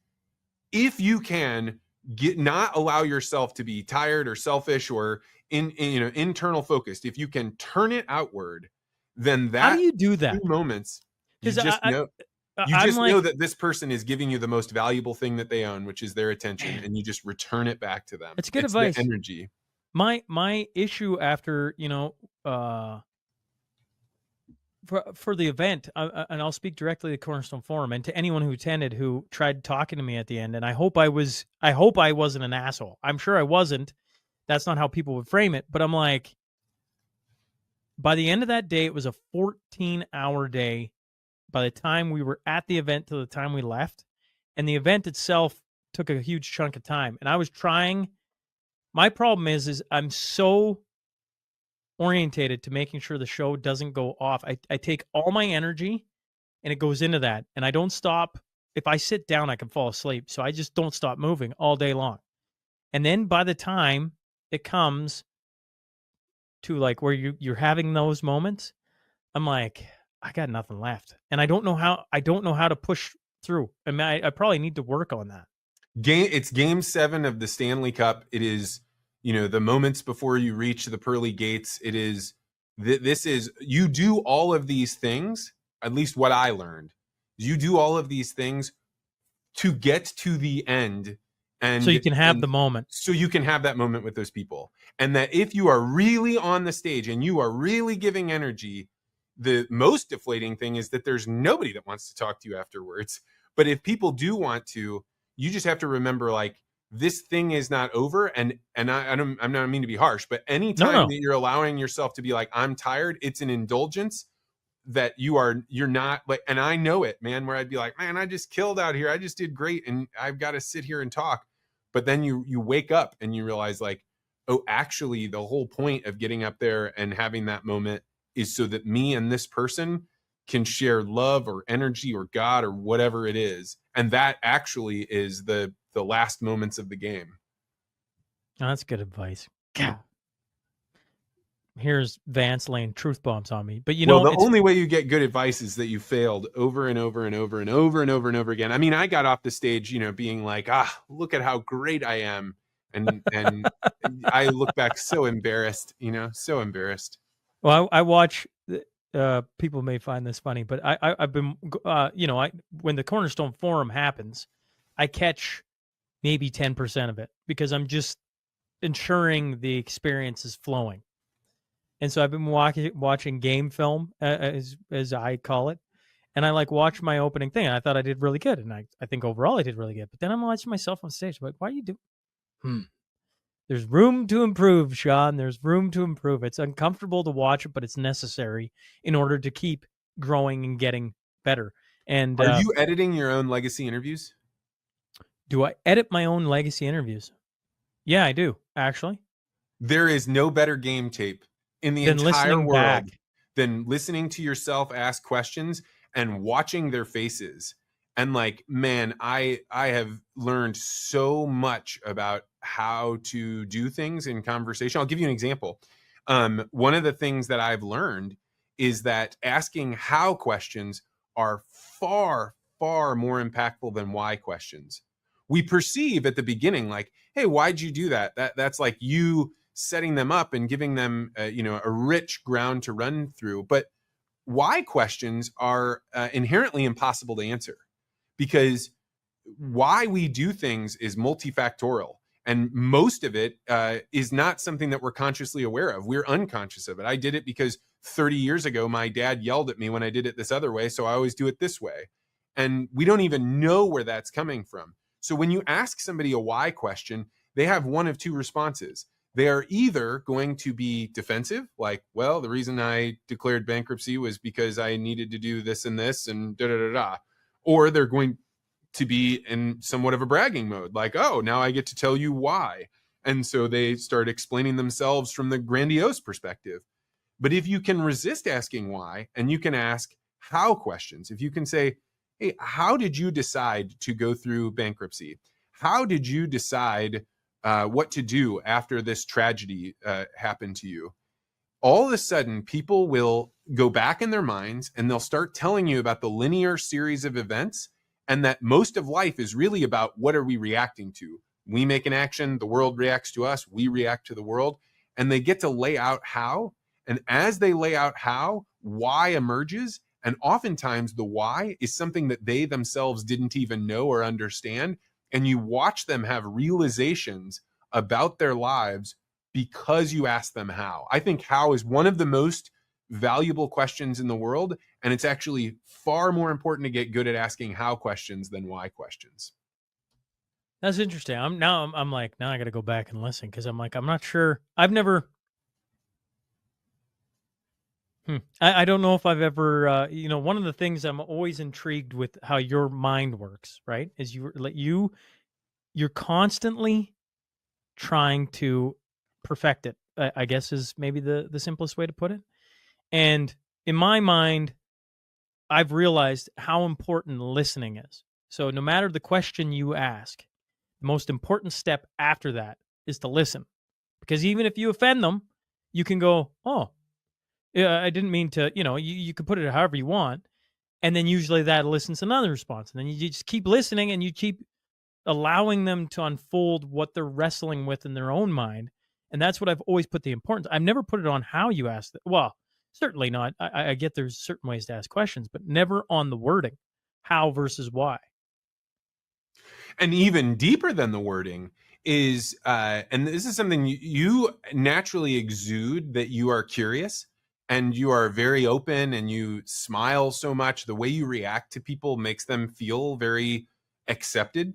if you can not allow yourself to be tired or selfish or internal focused, if you can turn it outward, then that how do you do that? Moments, you just know that this person is giving you the most valuable thing that they own, which is their attention, and you just return it back to them. It's good advice. The energy. My issue after for the event, and I'll speak directly to Cornerstone Forum and to anyone who attended who tried talking to me at the end. And I hope I wasn't an asshole. I'm sure I wasn't. That's not how people would frame it. But I'm like, by the end of that day, it was a 14-hour day. By the time we were at the event to the time we left, and the event itself took a huge chunk of time. And I was trying. My problem is I'm so orientated to making sure the show doesn't go off. I take all my energy and it goes into that, and I don't stop. If I sit down, I can fall asleep. So I just don't stop moving all day long. And then by the time it comes to like where you're having those moments, I'm like, I got nothing left. And I don't know how to push through. I mean, I probably need to work on that. It's game 7 of the Stanley Cup. It is, the moments before you reach the pearly gates. It is, you do all of these things, at least what I learned. You do all of these things to get to the end. And so you can have the moment. So you can have that moment with those people. And that if you are really on the stage and you are really giving energy, the most deflating thing is that there's nobody that wants to talk to you afterwards. But if people do want to, you just have to remember, like, this thing is not over. And I'm not mean to be harsh, but anytime that you're allowing yourself to be like, I'm tired, it's an indulgence that you're not like, and I know it, man, where I'd be like, man, I just killed out here. I just did great. And I've got to sit here and talk. But then you wake up and you realize like, oh, actually the whole point of getting up there and having that moment is so that me and this person can share love or energy or God or whatever it is. And that actually is the last moments of the game. Oh, that's good advice. God. Here's Vance laying truth bombs on me. But the only way you get good advice is that you failed over and over and over and over and over and over again. I mean, I got off the stage, being like, look at how great I am. And I look back so embarrassed, so embarrassed. Well, I watch, people may find this funny, but I've been, when the Cornerstone Forum happens, I catch maybe 10% of it because I'm just ensuring the experience is flowing. And so I've been watching game film, as I call it, and I watch my opening thing. And I thought I did really good, and I think overall I did really good. But then I'm watching myself on stage, like, why are you doing? There's room to improve, Shaun. There's room to improve. It's uncomfortable to watch it, but it's necessary in order to keep growing and getting better. And are you editing your own legacy interviews? Do I edit my own legacy interviews? Yeah, I do, actually. There is no better game tape in the entire world than listening to yourself ask questions and watching their faces. And like, man, I have learned so much about how to do things in conversation. I'll give you an example. One of the things that I've learned is that asking how questions are far, far more impactful than why questions. We perceive at the beginning, like, hey, why'd you do that? That's like you setting them up and giving them, a rich ground to run through. But why questions are inherently impossible to answer, because why we do things is multifactorial. And most of it is not something that we're consciously aware of. We're unconscious of it. I did it because 30 years ago, my dad yelled at me when I did it this other way. So I always do it this way. And we don't even know where that's coming from. So when you ask somebody a why question, they have one of two responses. They are either going to be defensive, like, well, the reason I declared bankruptcy was because I needed to do this and this and da da da da. Or they're going to be in somewhat of a bragging mode, like, oh, now I get to tell you why. And so they start explaining themselves from the grandiose perspective. But if you can resist asking why, and you can ask how questions, if you can say, hey, how did you decide to go through bankruptcy? How did you decide what to do after this tragedy happened to you? All of a sudden, people will go back in their minds and they'll start telling you about the linear series of events, and that most of life is really about what are we reacting to. We make an action, the world reacts to us, we react to the world, and they get to lay out how. And as they lay out how, why emerges. And oftentimes the why is something that they themselves didn't even know or understand. And you watch them have realizations about their lives because you ask them how. I think how is one of the most valuable questions in the world. And it's actually far more important to get good at asking how questions than why questions. That's interesting. I'm like, now I got to go back and listen, because I'm like, I'm not sure. I've never. I don't know if I've ever, one of the things I'm always intrigued with how your mind works, right? Is you're constantly trying to perfect it, I guess is maybe the simplest way to put it. And in my mind, I've realized how important listening is. So no matter the question you ask, the most important step after that is to listen. Because even if you offend them, you can go, oh, yeah, I didn't mean to, you can put it however you want. And then usually that elicits another response. And then you just keep listening and you keep allowing them to unfold what they're wrestling with in their own mind. And that's what I've always put the importance. I've never put it on how you ask it. Well, certainly not. I get there's certain ways to ask questions, but never on the wording, how versus why. And even deeper than the wording is, and this is something you naturally exude, that you are curious and you are very open and you smile so much. The way you react to people makes them feel very accepted.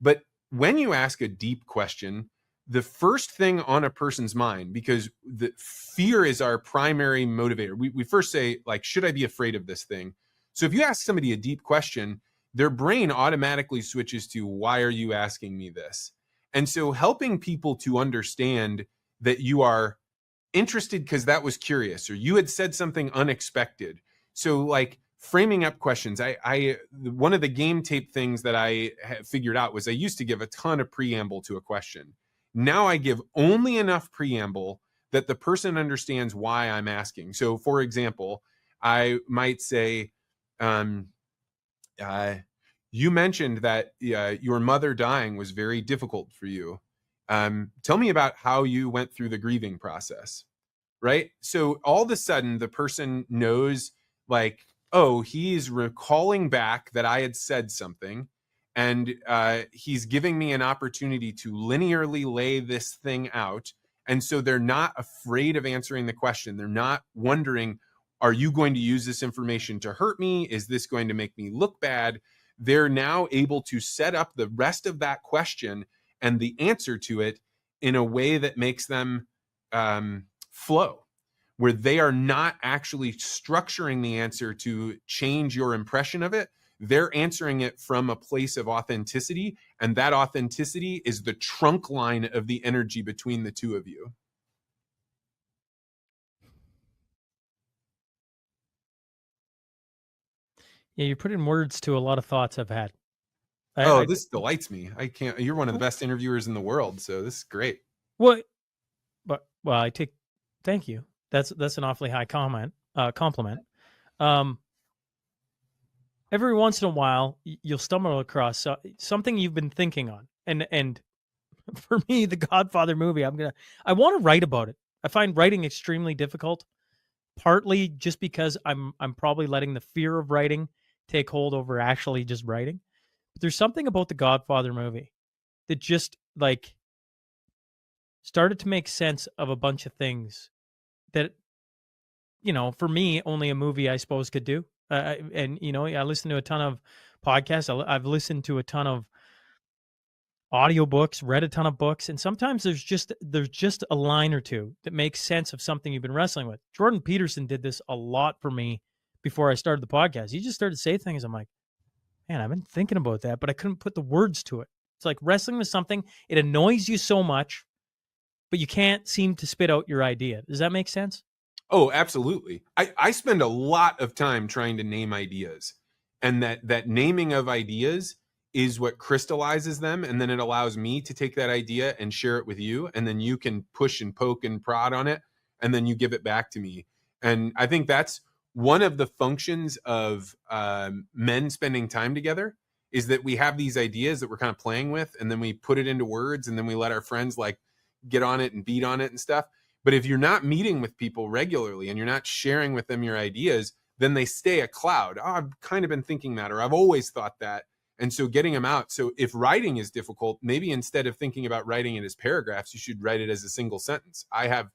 But when you ask a deep question, the first thing on a person's mind, because the fear is our primary motivator, we first say, like, should I be afraid of this thing? So if you ask somebody a deep question, their brain automatically switches to, why are you asking me this? And so helping people to understand that you are interested because that was curious, or you had said something unexpected. So like framing up questions, I one of the game tape things that I figured out was I used to give a ton of preamble to a question. Now I give only enough preamble that the person understands why I'm asking. So for example, I might say, you mentioned that your mother dying was very difficult for you. Tell me about how you went through the grieving process, right? So all of a sudden, the person knows, like, oh, he's recalling back that I had said something, and he's giving me an opportunity to linearly lay this thing out. And so they're not afraid of answering the question. They're not wondering, are you going to use this information to hurt me? Is this going to make me look bad? They're now able to set up the rest of that question and the answer to it in a way that makes them flow, where they are not actually structuring the answer to change your impression of it. They're answering it from a place of authenticity, and that authenticity is the trunk line of the energy between the two of you. Yeah, you're putting words to a lot of thoughts I've had. This delights me. I can't. You're one of the best interviewers in the world, so this is great. Well, thank you. That's an awfully high compliment. Every once in a while, you'll stumble across something you've been thinking on, and for me, the Godfather movie, I want to write about it. I find writing extremely difficult, partly just because I'm probably letting the fear of writing take hold over actually just writing. But there's something about the Godfather movie that just like started to make sense of a bunch of things that, for me, only a movie, I suppose, could do. And I listen to a ton of podcasts. I've listened to a ton of audiobooks, read a ton of books, and sometimes there's just a line or two that makes sense of something you've been wrestling with. Jordan Peterson did this a lot for me before I started the podcast. He just started to say things. I'm like, man, I've been thinking about that, but I couldn't put the words to it. It's like wrestling with something. It annoys you so much, but you can't seem to spit out your idea. Does that make sense? Oh, absolutely. I spend a lot of time trying to name ideas, and that naming of ideas is what crystallizes them. And then it allows me to take that idea and share it with you. And then you can push and poke and prod on it. And then you give it back to me. And I think that's one of the functions of men spending time together, is that we have these ideas that we're kind of playing with, and then we put it into words, and then we let our friends like get on it and beat on it and stuff. But if you're not meeting with people regularly and you're not sharing with them your ideas, then they stay a cloud. Oh, I've kind of been thinking that, or I've always thought that. And so getting them out. So if writing is difficult, maybe instead of thinking about writing it as paragraphs, you should write it as a single sentence. I have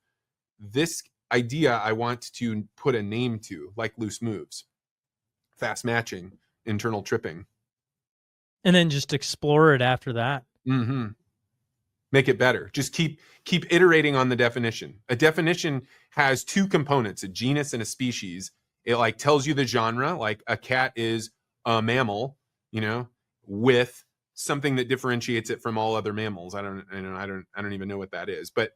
this idea I want to put a name to, like loose moves, fast matching, internal tripping. And then just explore it after that. Mm-hmm. Make it better. Just keep iterating on the definition. A definition has two components, a genus and a species. It like tells you the genre, like a cat is a mammal, with something that differentiates it from all other mammals. I don't even know what that is. But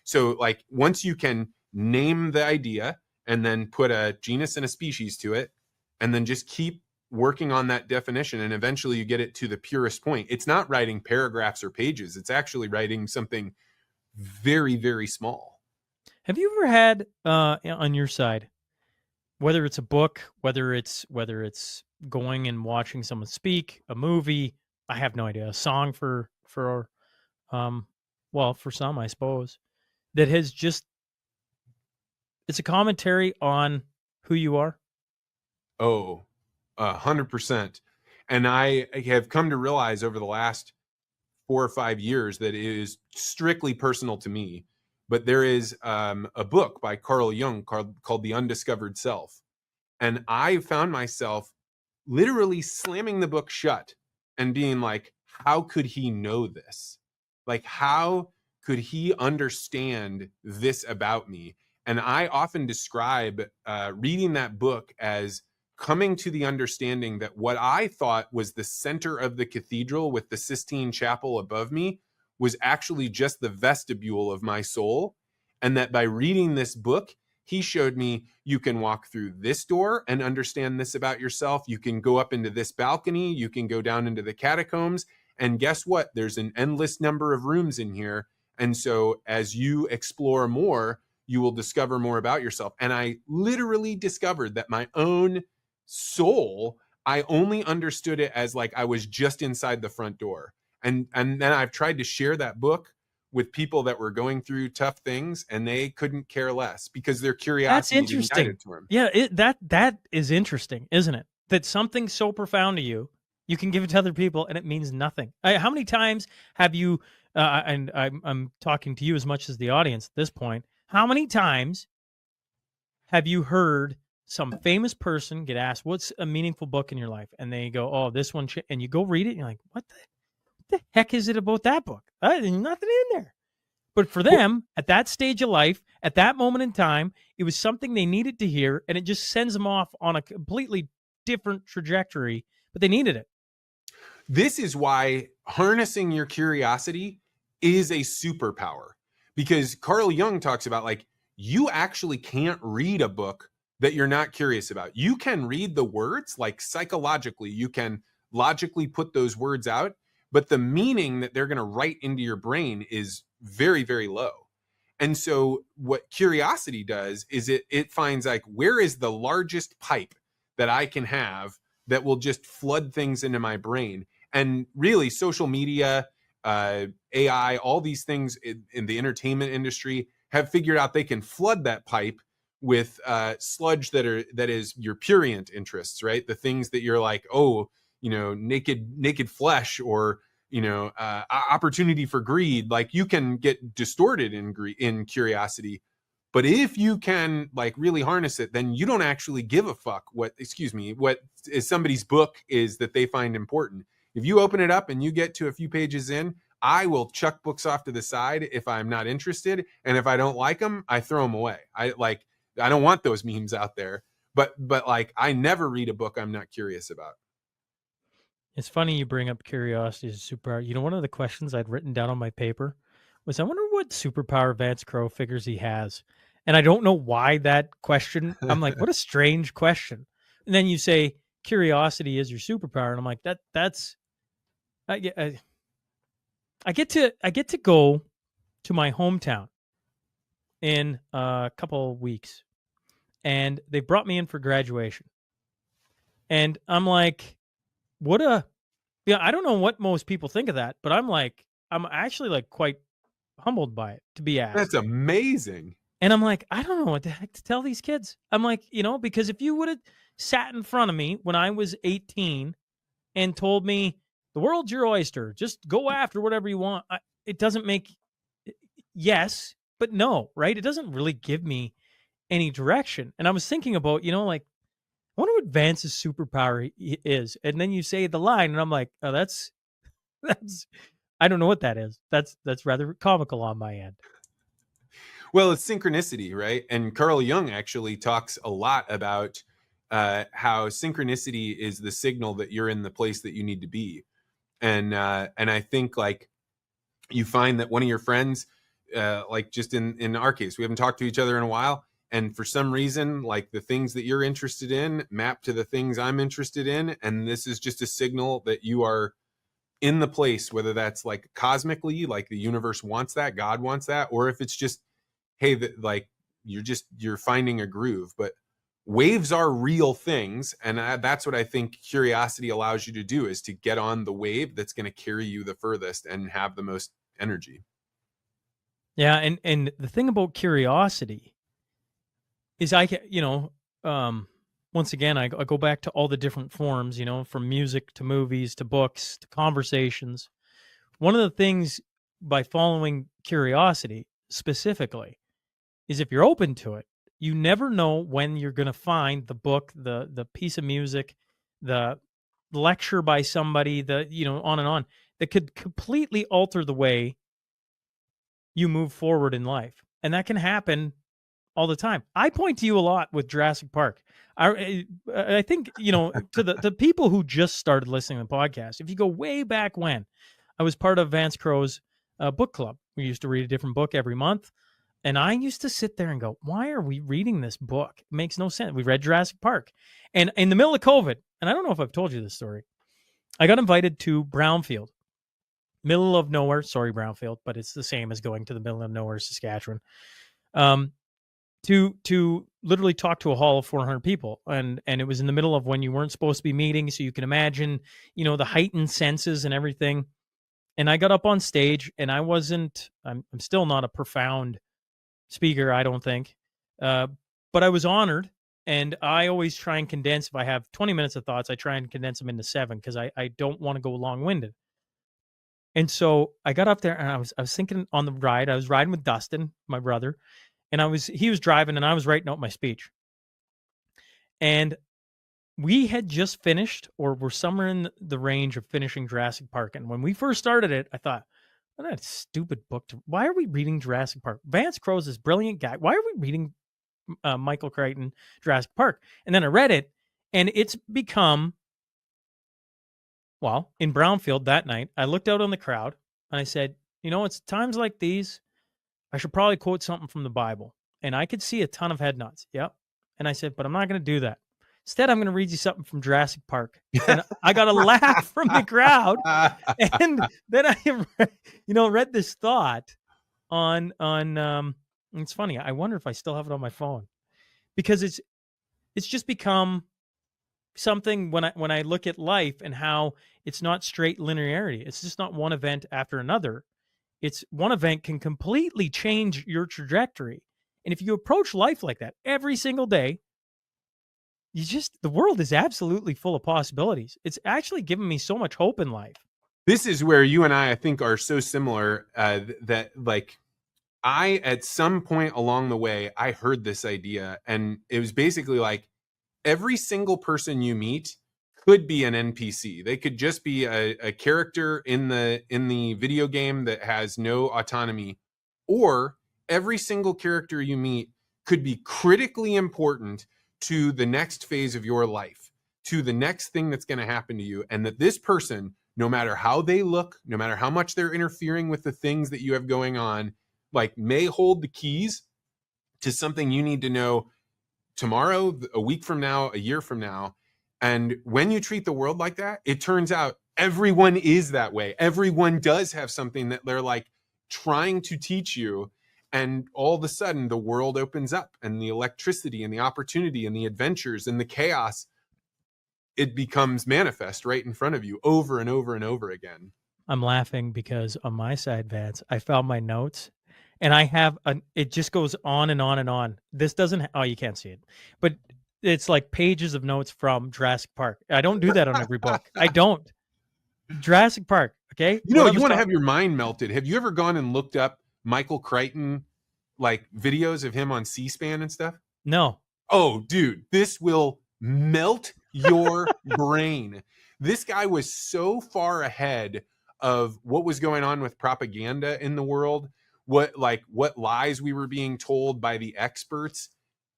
so like once you can name the idea and then put a genus and a species to it, and then just keep working on that definition, and eventually you get it to the purest point. It's not writing paragraphs or pages. It's actually writing something very, very small. Have you ever had on your side, whether it's a book, whether it's going and watching someone speak, a movie, I have no idea, a song for some, I suppose, that has just, it's a commentary on who you are? Oh, 100%. And I have come to realize over the last 4 or 5 years that it is strictly personal to me. But there is a book by Carl Jung called The Undiscovered Self. And I found myself literally slamming the book shut and being like, how could he know this? Like, how could he understand this about me? And I often describe reading that book as coming to the understanding that what I thought was the center of the cathedral with the Sistine Chapel above me was actually just the vestibule of my soul. And that by reading this book, he showed me you can walk through this door and understand this about yourself. You can go up into this balcony. You can go down into the catacombs. And guess what? There's an endless number of rooms in here. And so as you explore more, you will discover more about yourself. And I literally discovered that my own soul, I only understood it as like I was just inside the front door. And then I've tried to share that book with people that were going through tough things, and they couldn't care less because their curiosity That's interesting. to them. Yeah, that is interesting, isn't it? That something so profound to you, you can give it to other people, and it means nothing. How many times have you? And I'm talking to you as much as the audience at this point. How many times have you heard some famous person get asked, "What's a meaningful book in your life?" And they go, "Oh, this one," and you go read it, and you're like, "What the heck is it about that book? There's nothing in there." But for them, at that stage of life, at that moment in time, it was something they needed to hear, and it just sends them off on a completely different trajectory, but they needed it. This is why harnessing your curiosity is a superpower, because Carl Jung talks about like, you actually can't read a book that you're not curious about. You can read the words, like psychologically, you can logically put those words out, but the meaning that they're going to write into your brain is very, very low. And so what curiosity does is it finds like, where is the largest pipe that I can have that will just flood things into my brain? And really social media AI, all these things in the entertainment industry have figured out they can flood that pipe with sludge that is your purient interests, right? The things that you're like, oh, naked flesh, or opportunity for greed. Like, you can get distorted in curiosity, but if you can like really harness it, then you don't actually give a fuck what is somebody's book is that they find important. If you open it up and you get to a few pages in, I will chuck books off to the side if I'm not interested, and if I don't like them, I throw them away. I don't want those memes out there, but like, I never read a book I'm not curious about. It's funny you bring up curiosity as a superpower. You know, one of the questions I'd written down on my paper was, I wonder what superpower Vance Crowe figures he has. And I don't know why that question, I'm like, what a strange question. And then you say curiosity is your superpower, and I'm like, that's I get to go to my hometown in a couple of weeks, and they brought me in for graduation. And I'm like, I don't know what most people think of that, but I'm actually like quite humbled by it, to be asked. That's amazing. And I'm like, I don't know what the heck to tell these kids. I'm like, because if you would have sat in front of me when I was 18 and told me the world's your oyster, just go after whatever you want, it doesn't make yes, but no, right? It doesn't really give me any direction. And I was thinking about, like, I wonder what Vance's superpower is. And then you say the line, and I'm like, oh, that's, I don't know what that is. That's rather comical on my end. Well, it's synchronicity, right? And Carl Jung actually talks a lot about how synchronicity is the signal that you're in the place that you need to be. And I think, like, you find that one of your friends, like just in our case, we haven't talked to each other in a while, and for some reason, like, the things that you're interested in map to the things I'm interested in, and this is just a signal that you are in the place, whether that's like cosmically, like the universe wants that, God wants that, or if it's just, hey, like, you're finding a groove. But waves are real things, and that's what I think curiosity allows you to do, is to get on the wave that's going to carry you the furthest and have the most energy. Yeah, and the thing about curiosity is, once again, I go back to all the different forms, from music to movies to books to conversations. One of the things by following curiosity specifically is, if you're open to it, you never know when you're going to find the book, the piece of music, the lecture by somebody, on and on, that could completely alter the way you move forward in life. And that can happen all the time. I point to you a lot with Jurassic Park. I think, to the people who just started listening to the podcast, if you go way back when, I was part of Vance Crowe's book club. We used to read a different book every month. And I used to sit there and go, why are we reading this book? It makes no sense. We read Jurassic Park. And in the middle of COVID, and I don't know if I've told you this story, I got invited to Brownfield. Middle of nowhere. Sorry, Brownfield, but it's the same as going to the middle of nowhere, Saskatchewan. To literally talk to a hall of 400 people. And it was in the middle of when you weren't supposed to be meeting. So you can imagine, the heightened senses and everything. And I got up on stage, and I'm still not a profound speaker, I don't think. But I was honored, and I always try and condense, if I have 20 minutes of thoughts, I try and condense them into 7, because I don't want to go long-winded. And so I got up there, and I was thinking on the ride, I was riding with Dustin, my brother, and he was driving, and I was writing out my speech. And we had just finished, or were somewhere in the range of finishing Jurassic Park. And when we first started it, I thought, what a stupid book. Why are we reading Jurassic Park? Vance Crowe's this brilliant guy. Why are we reading Michael Crichton, Jurassic Park? And then I read it, and it's become, well, in Brownfield that night, I looked out on the crowd, and I said, it's times like these, I should probably quote something from the Bible. And I could see a ton of head nods. Yep. And I said, but I'm not going to do that. Instead, I'm going to read you something from Jurassic Park. And I got a laugh from the crowd. And then I, read this thought on it's funny. I wonder if I still have it on my phone, because it's just become something when I look at life and how it's not straight linearity. It's just not one event after another. It's one event can completely change your trajectory. And if you approach life like that every single day, the world is absolutely full of possibilities. It's actually given me so much hope in life. This is where you and I think, are so similar that, like, at some point along the way, I heard this idea, and it was basically like, every single person you meet could be an NPC. They could just be a character in the video game that has no autonomy, or every single character you meet could be critically important to the next phase of your life, to the next thing that's going to happen to you. And that this person, no matter how they look, no matter how much they're interfering with the things that you have going on, like, may hold the keys to something you need to know tomorrow, a week from now, a year from now. And when you treat the world like that, it turns out everyone is that way. Everyone does have something that they're, like, trying to teach you. And all of a sudden the world opens up, and the electricity and the opportunity and the adventures and the chaos, it becomes manifest right in front of you over and over and over again. I'm laughing because on my side, Vance, I found my notes, and I have it just goes on and on and on. This doesn't, you can't see it, but it's like pages of notes from Jurassic Park. I don't do that on every book. I don't. Jurassic Park. Okay. You know, you want to have your mind melted. Have you ever gone and looked up Michael Crichton, like, videos of him on C-SPAN and stuff? No. Oh, dude, this will melt your brain. This guy was so far ahead of what was going on with propaganda in the world, what lies we were being told by the experts.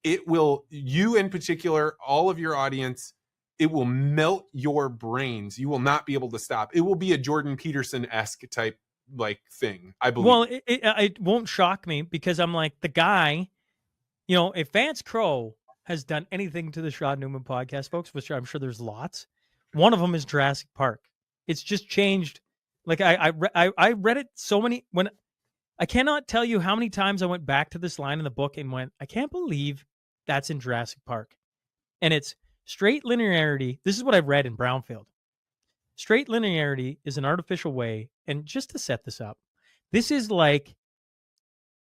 It will, you in particular, all of your audience, it will melt your brains. You will not be able to stop. It will be a Jordan Peterson-esque type, like, thing, I believe. Well, it won't shock me, because I'm like, the guy, if Vance Crowe has done anything to the Shaun Newman podcast, folks, which I'm sure there's lots, one of them is Jurassic Park. It's just changed. Like, I read it so many, when I cannot tell you how many times I went back to this line in the book and went, I can't believe that's in Jurassic Park. And it's straight linearity. This is what I've read in Brownfield. Straight linearity is an artificial way. And just to set this up, this is like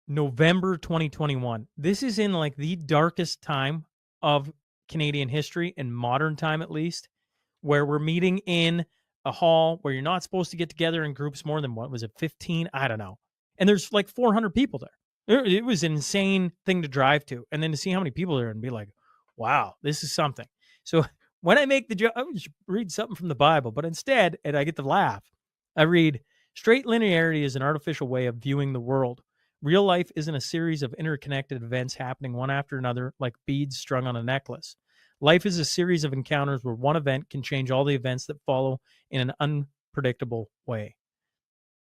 November 2021. This is in, like, the darkest time of Canadian history, in modern time at least, where we're meeting in a hall where you're not supposed to get together in groups more than, what was it, 15? I don't know. And there's like 400 people there. It was an insane thing to drive to. And then to see how many people there and be like, wow, this is something. So when I make the joke, I would read something from the Bible, but instead, and I get to laugh, I read, straight linearity is an artificial way of viewing the world. Real life isn't a series of interconnected events happening one after another like beads strung on a necklace. Life is a series of encounters where one event can change all the events that follow in an unpredictable way.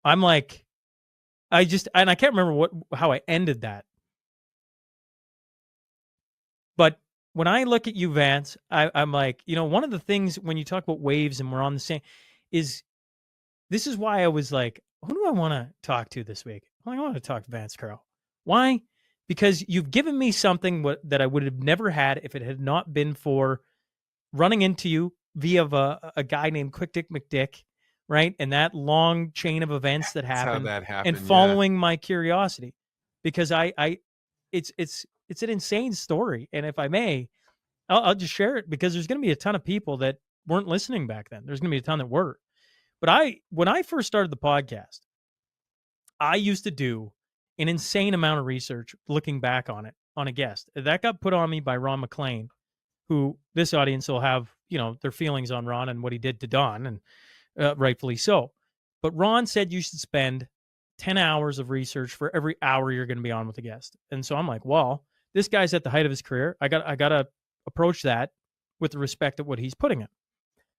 I'm like, I can't remember how I ended that. But when I look at you, Vance, I'm like, one of the things when you talk about waves and we're on the same, is this is why I was like, who do I want to talk to this week? I want to talk to Vance Crowe. Why? Because you've given me something that I would have never had if it had not been for running into you via a guy named Quick Dick McDick, right? And that long chain of events that happened, and following my curiosity, because it's an insane story. And if I may, I'll just share it, because there's going to be a ton of people that weren't listening back then. There's going to be a ton that were. But when I first started the podcast, I used to do an insane amount of research looking back on it, on a guest. That got put on me by Ron McLean, who this audience will have, their feelings on Ron and what he did to Don, and rightfully so. But Ron said you should spend 10 hours of research for every hour you're going to be on with a guest. And so I'm like, well, this guy's at the height of his career. I got to approach that with the respect of what he's putting in.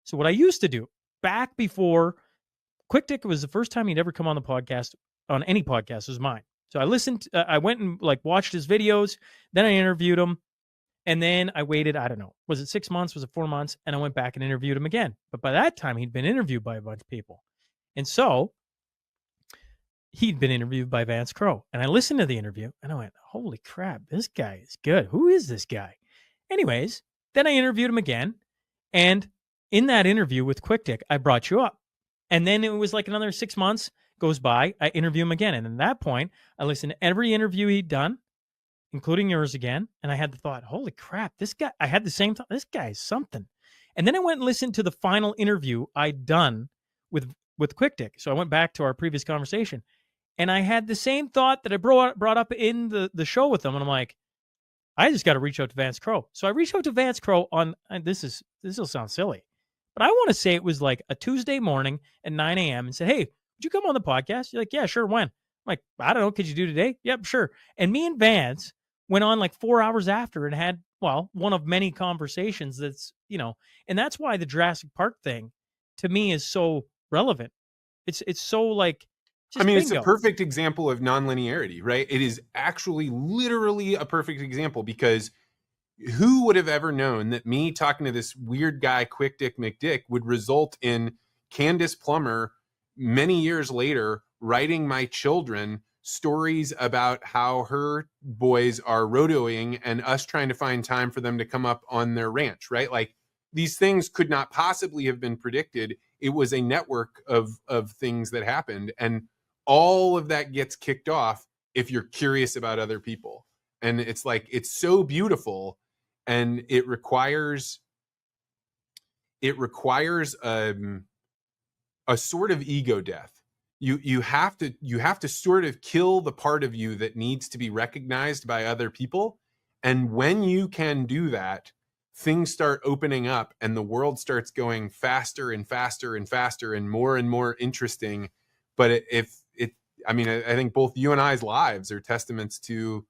So what I used to do back before Quick Dick was the first time he'd ever come on the podcast, on any podcast, was mine. So I listened, I went and watched his videos, then I interviewed him, and then I waited, I don't know, was it 6 months, was it 4 months? And I went back and interviewed him again. But by that time, he'd been interviewed by a bunch of people. And so he'd been interviewed by Vance Crowe. And I listened to the interview, and I went, holy crap, this guy is good. Who is this guy? Anyways, then I interviewed him again. And in that interview with Quick Dick, I brought you up. And then it was like another 6 months goes by. I interview him again. And at that point, I listened to every interview he'd done, including yours again. And I had the thought, holy crap, this guy, I had the same thought, this guy is something. And then I went and listened to the final interview I'd done with Quick Dick. So I went back to our previous conversation. And I had the same thought that I brought up in the show with him. And I'm like, I just got to reach out to Vance Crowe. So I reached out to Vance Crowe on, and this will sound silly, but I want to say it was like a Tuesday morning at 9 a.m. and said, hey, would you come on the podcast? You're like, yeah, sure. When? I'm like, I don't know. Could you do today? Yep, sure. And me and Vance went on like 4 hours after and had, well, one of many conversations that's, and that's why the Jurassic Park thing to me is so relevant. It's so like, I mean, bingo. It's a perfect example of nonlinearity, right? It is actually literally a perfect example, because who would have ever known that me talking to this weird guy, Quick Dick McDick, would result in Candace Plummer many years later writing my children stories about how her boys are rodeoing and us trying to find time for them to come up on their ranch, right? Like, these things could not possibly have been predicted. It was a network of things that happened. And all of that gets kicked off if you're curious about other people. And it's like, it's so beautiful, and it requires a sort of ego death. You have to sort of kill the part of you that needs to be recognized by other people. And when you can do that, things start opening up, and the world starts going faster and faster and faster and more interesting. But I think both you and I's lives are testaments to,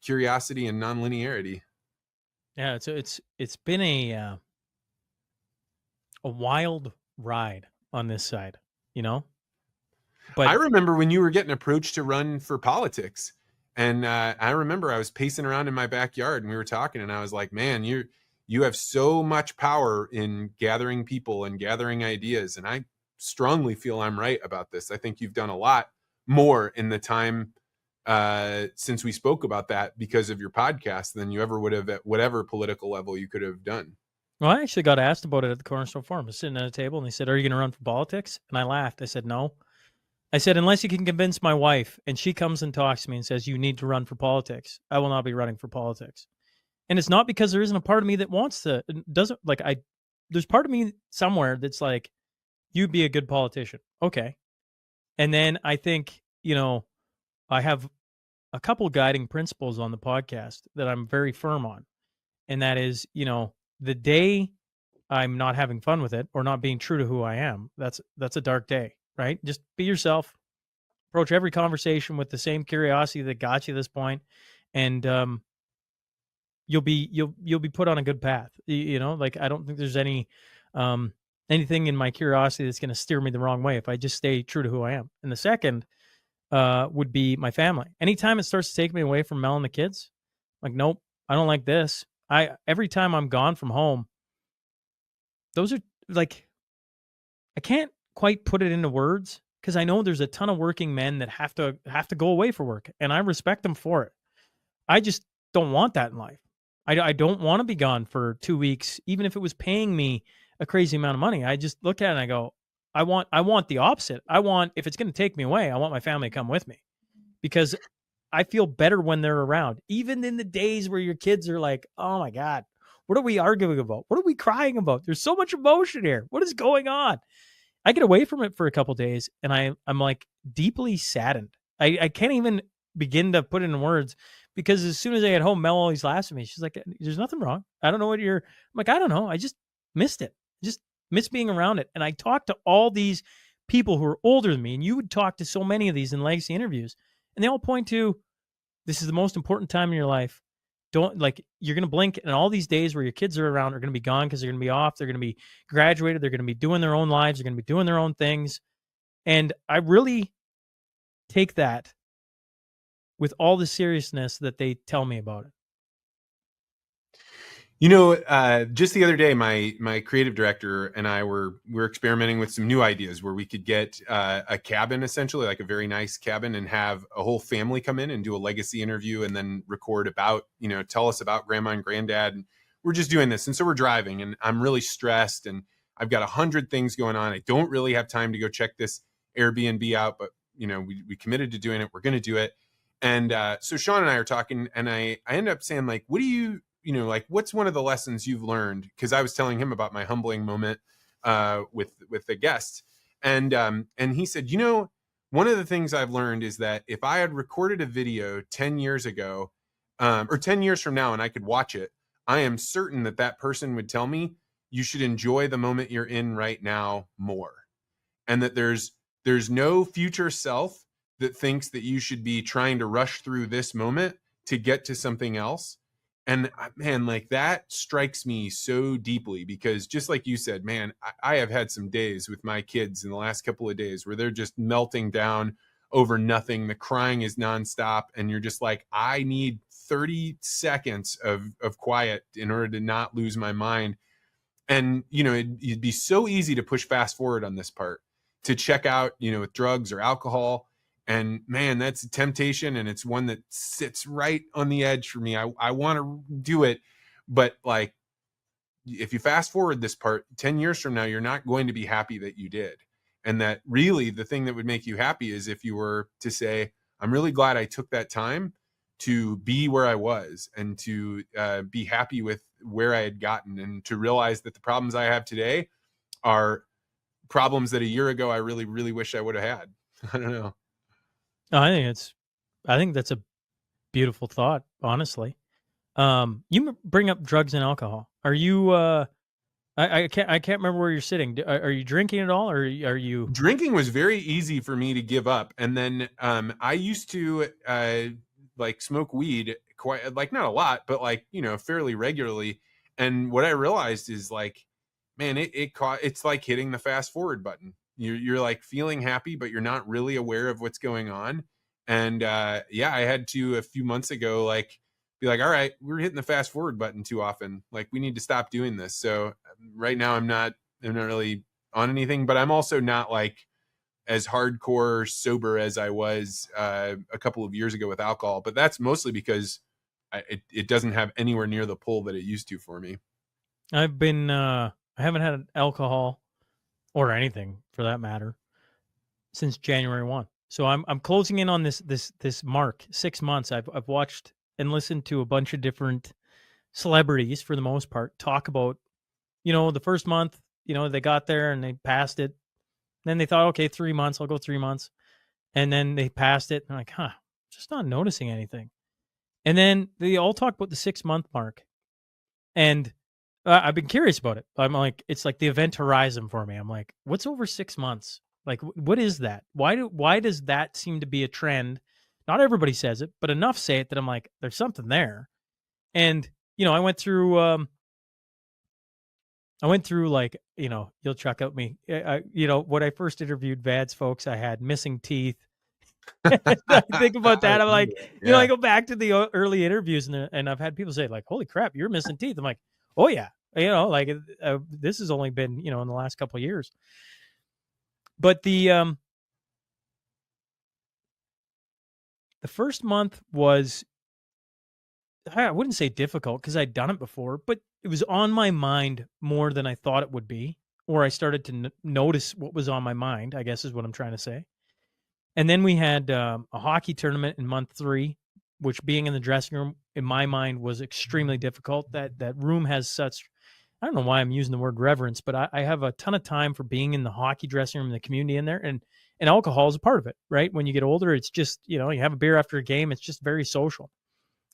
curiosity and nonlinearity. Yeah, it's been a wild ride on this side, But I remember when you were getting approached to run for politics, and I remember I was pacing around in my backyard, and we were talking, and I was like, man, you have so much power in gathering people and gathering ideas, and I strongly feel I'm right about this. I think you've done a lot more in the time since we spoke about that because of your podcast than you ever would have at whatever political level you could have done. Well, I actually got asked about it at the Cornerstone Forum. I was sitting at a table, and they said, are you going to run for politics? And I laughed. I said, no. I said, unless you can convince my wife and she comes and talks to me and says, you need to run for politics, I will not be running for politics. And it's not because there isn't a part of me that wants to, doesn't like, there's part of me somewhere that's like, you'd be a good politician. Okay. And then I think, I have a couple guiding principles on the podcast that I'm very firm on. And that is, the day I'm not having fun with it or not being true to who I am, that's a dark day, right? Just be yourself. Approach every conversation with the same curiosity that got you to this point, and you'll be put on a good path. Like, I don't think there's anything in my curiosity that's going to steer me the wrong way if I just stay true to who I am. And the second would be my family. Anytime it starts to take me away from Mel and the kids, like, nope, I don't like this. Every time I'm gone from home, those are like, I can't quite put it into words, because I know there's a ton of working men that have to go away for work, and I respect them for it. I just don't want that in life. I don't want to be gone for 2 weeks, even if it was paying me a crazy amount of money. I just look at it and I go, I want the opposite. If it's going to take me away, I want my family to come with me, because I feel better when they're around. Even in the days where your kids are like, oh my God, what are we arguing about? What are we crying about? There's so much emotion here. What is going on? I get away from it for a couple of days, and I'm like deeply saddened. I can't even begin to put it in words, because as soon as I get home, Mel always laughs at me. She's like, there's nothing wrong. I don't know what I'm like, I don't know. I just missed it. Just miss being around it. And I talked to all these people who are older than me, and you would talk to so many of these in legacy interviews, and they all point to, this is the most important time in your life. You're going to blink, and all these days where your kids are around are going to be gone, because they're going to be off. They're going to be graduated. They're going to be doing their own lives. They're going to be doing their own things. And I really take that with all the seriousness that they tell me about it. Just the other day, my creative director and I we're experimenting with some new ideas where we could get a cabin, essentially like a very nice cabin, and have a whole family come in and do a legacy interview, and then record about, tell us about grandma and granddad. And we're just doing this. And so we're driving, and I'm really stressed, and I've got 100 things going on. I don't really have time to go check this Airbnb out, but we committed to doing it. We're going to do it. And so Shaun and I are talking, and I end up saying, like, what do you, like, what's one of the lessons you've learned? Because I was telling him about my humbling moment with the guest. And he said, one of the things I've learned is that if I had recorded a video 10 years ago, or 10 years from now, and I could watch it, I am certain that person would tell me, you should enjoy the moment you're in right now more. And that there's no future self that thinks that you should be trying to rush through this moment to get to something else. And man, like, that strikes me so deeply, because just like you said, man, I have had some days with my kids in the last couple of days where they're just melting down over nothing. The crying is nonstop. And you're just like, I need 30 seconds of quiet in order to not lose my mind. And, it'd be so easy to push fast forward on this part, to check out, with drugs or alcohol. And man, that's a temptation. And it's one that sits right on the edge for me. I want to do it. But like, if you fast forward this part 10 years from now, you're not going to be happy that you did. And that really the thing that would make you happy is if you were to say, I'm really glad I took that time to be where I was, and to be happy with where I had gotten, and to realize that the problems I have today are problems that a year ago I really, really wish I would have had. I don't know. I think that's a beautiful thought, honestly. You bring up drugs and alcohol. Are you, I can't remember where you're sitting. Are you drinking at all, or are you? Drinking was very easy for me to give up. And then I used to like smoke weed quite, like, not a lot, but like, fairly regularly. And what I realized is, like, man, it's like hitting the fast forward button. You're like feeling happy, but you're not really aware of what's going on. And I had to, a few months ago, like, be like, all right, we're hitting the fast forward button too often. Like, we need to stop doing this. So right now I'm not really on anything, but I'm also not like as hardcore sober as I was a couple of years ago with alcohol. But that's mostly because it doesn't have anywhere near the pull that it used to for me. I've been, I haven't had alcohol or anything for that matter since January 1. So I'm closing in on this mark, 6 months. I've watched and listened to a bunch of different celebrities, for the most part, talk about, the first month, they got there and they passed it. Then they thought, okay, 3 months, I'll go 3 months. And then they passed it. And I'm like, just not noticing anything. And then they all talk about the 6 month mark. And I've been curious about it. I'm like, it's like the event horizon for me. I'm like, what's over 6 months? Like, what is that? Why does that seem to be a trend? Not everybody says it, but enough say it that I'm like, there's something there. And, I went through like, you'll chuck out me. When I first interviewed Vance, folks, I had missing teeth. I think about that. I'm like, I go back to the early interviews, and I've had people say, like, holy crap, you're missing teeth. I'm like, oh yeah. Like this has only been, in the last couple of years. But the first month was, I wouldn't say difficult because I'd done it before, but it was on my mind more than I thought it would be, or I started to notice what was on my mind, I guess is what I'm trying to say. And then we had a hockey tournament in month 3, which, being in the dressing room, in my mind, was extremely difficult. That room has such, I don't know why I'm using the word reverence, but I have a ton of time for being in the hockey dressing room and the community in there. And alcohol is a part of it, right? When you get older, it's just, you have a beer after a game. It's just very social.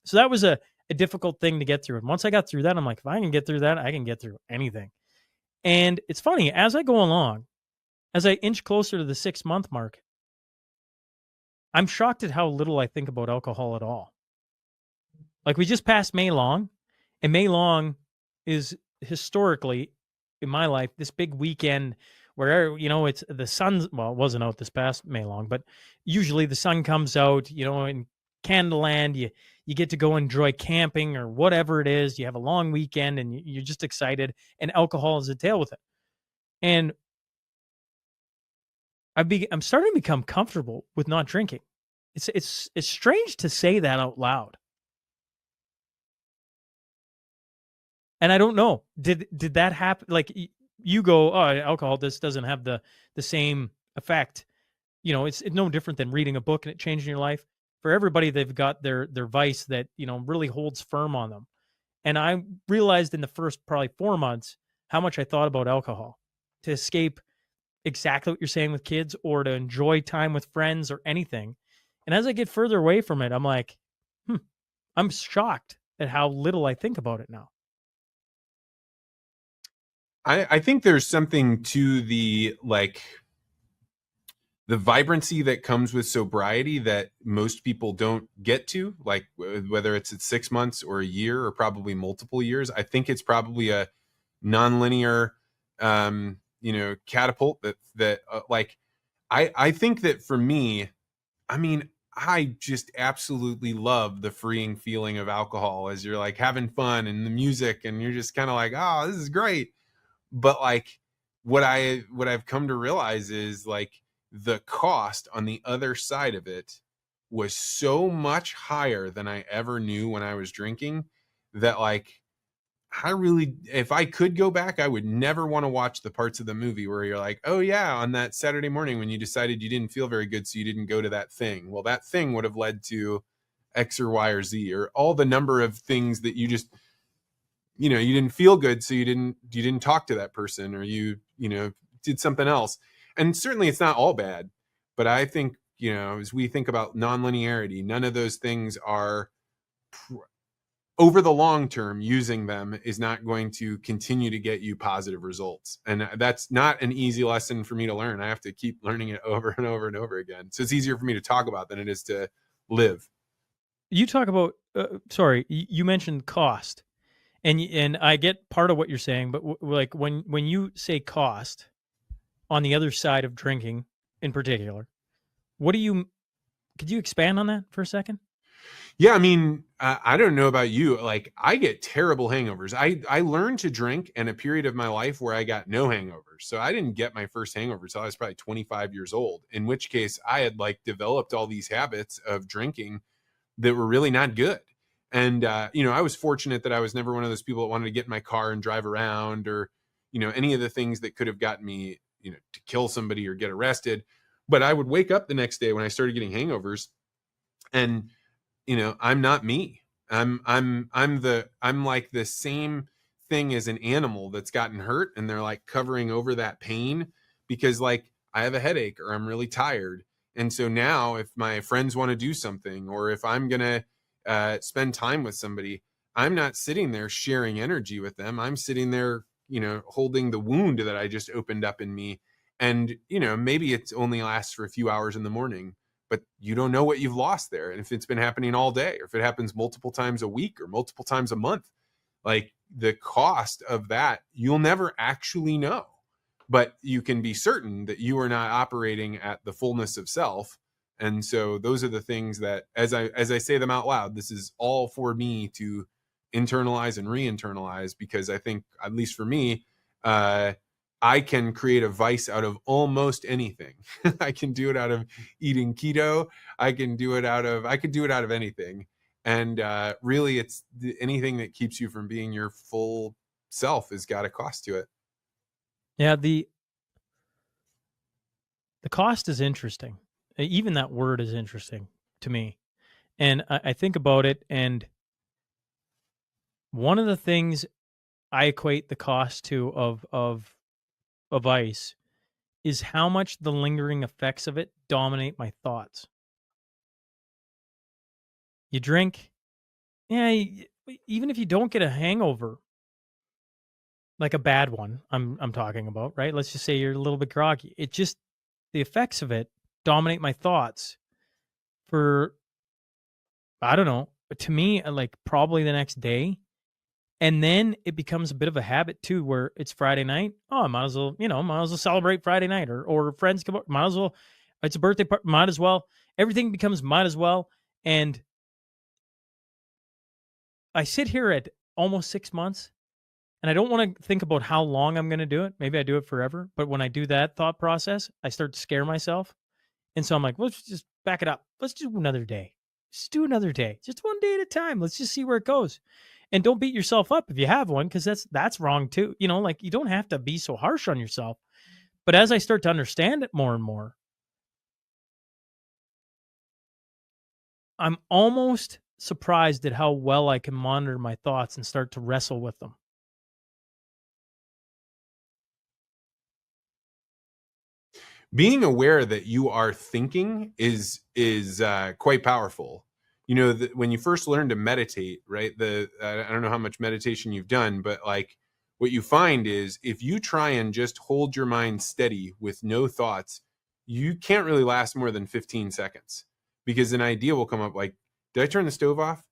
So that was a difficult thing to get through. And once I got through that, I'm like, if I can get through that, I can get through anything. And it's funny, as I go along, as I inch closer to the 6 month mark, I'm shocked at how little I think about alcohol at all. Like, we just passed May Long, and May Long is historically, in my life, this big weekend where, it's the sun's, well, it wasn't out this past May Long, but usually the sun comes out, in Candleland, you get to go enjoy camping or whatever it is. You have a long weekend and you're just excited, and alcohol is a tail with it. And I'm starting to become comfortable with not drinking. It's strange to say that out loud. And I don't know, did that happen? Like you go, oh, alcohol, this doesn't have the same effect. You know, it's no different than reading a book and it changing your life. For everybody, they've got their vice that, you know, really holds firm on them. And I realized in the first probably 4 months how much I thought about alcohol to escape exactly what you're saying with kids or to enjoy time with friends or anything. And as I get further away from it, I'm like, I'm shocked at how little I think about it now. I think there's something to the vibrancy that comes with sobriety that most people don't get to, like whether it's at 6 months or a year or probably multiple years. I think it's probably a nonlinear, catapult that I think that for me, I mean, I just absolutely love the freeing feeling of alcohol as you're like having fun and the music and you're just kind of like, oh, this is great. But like what I've come to realize is like the cost on the other side of it was so much higher than I ever knew when I was drinking that like I really, if I could go back, I would never want to watch the parts of the movie where you're like, oh yeah, on that Saturday morning when you decided you didn't feel very good, so you didn't go to that thing. Well, that thing would have led to X or Y or Z, or all the number of things that you just, you didn't feel good, so you didn't talk to that person, or you did something else. And certainly it's not all bad, but I think, as we think about nonlinearity, none of those things are over the long term. Using them is not going to continue to get you positive results. And that's not an easy lesson for me to learn. I have to keep learning it over and over and over again. So it's easier for me to talk about than it is to live. You talk about, you mentioned cost. And I get part of what you're saying, but like when you say cost on the other side of drinking in particular, could you expand on that for a second? Yeah, I mean, I don't know about you. Like, I get terrible hangovers. I learned to drink in a period of my life where I got no hangovers. So I didn't get my first hangover until I was probably 25 years old, in which case I had like developed all these habits of drinking that were really not good. And, I was fortunate that I was never one of those people that wanted to get in my car and drive around, or, any of the things that could have gotten me, to kill somebody or get arrested. But I would wake up the next day when I started getting hangovers and, I'm not me. I'm like the same thing as an animal that's gotten hurt and they're like covering over that pain because like I have a headache or I'm really tired. And so now if my friends want to do something, or if I'm going to spend time with somebody, I'm not sitting there sharing energy with them. I'm sitting there, holding the wound that I just opened up in me. And, maybe it only lasts for a few hours in the morning, but you don't know what you've lost there. And if it's been happening all day, or if it happens multiple times a week or multiple times a month, like the cost of that, you'll never actually know. But you can be certain that you are not operating at the fullness of self. And so those are the things that, as I say them out loud, this is all for me to internalize and re-internalize, because I think, at least for me, I can create a vice out of almost anything. I can do it out of eating keto. I could do it out of anything. And really, it's anything that keeps you from being your full self has got a cost to it. Yeah, the cost is interesting. Even that word is interesting to me. And I think about it, and one of the things I equate the cost to of ice is how much the lingering effects of it dominate my thoughts. You drink, even if you don't get a hangover, like a bad one, I'm talking about, right? Let's just say you're a little bit groggy. It just, the effects of it dominate my thoughts for, I don't know, to me, like probably the next day. And then it becomes a bit of a habit too, where it's Friday night. Oh, I might as well celebrate Friday night, or friends come up, might as well, it's a birthday party, might as well. Everything becomes might as well. And I sit here at almost 6 months, and I don't want to think about how long I'm going to do it. Maybe I do it forever. But when I do that thought process, I start to scare myself. And so I'm like, let's just back it up. Let's do another day. Just do another day, just one day at a time. Let's just see where it goes. And don't beat yourself up if you have one, because that's wrong too. You know, like, you don't have to be so harsh on yourself. But as I start to understand it more and more, I'm almost surprised at how well I can monitor my thoughts and start to wrestle with them. Being aware that you are thinking is quite powerful. You know, when you first learn to meditate, right? I don't know how much meditation you've done, but like, what you find is if you try and just hold your mind steady with no thoughts, you can't really last more than 15 seconds, because an idea will come up like, did I turn the stove off?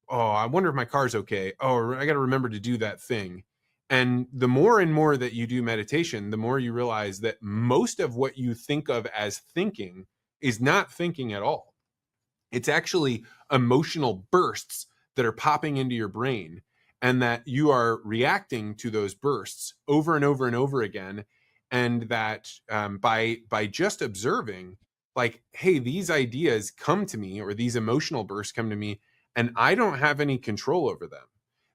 Oh, I wonder if my car's okay. Oh, I got to remember to do that thing. And the more and more that you do meditation, the more you realize that most of what you think of as thinking is not thinking at all. It's actually emotional bursts that are popping into your brain, and that you are reacting to those bursts over and over and over again. And that by just observing, like, hey, these ideas come to me, or these emotional bursts come to me, and I don't have any control over them.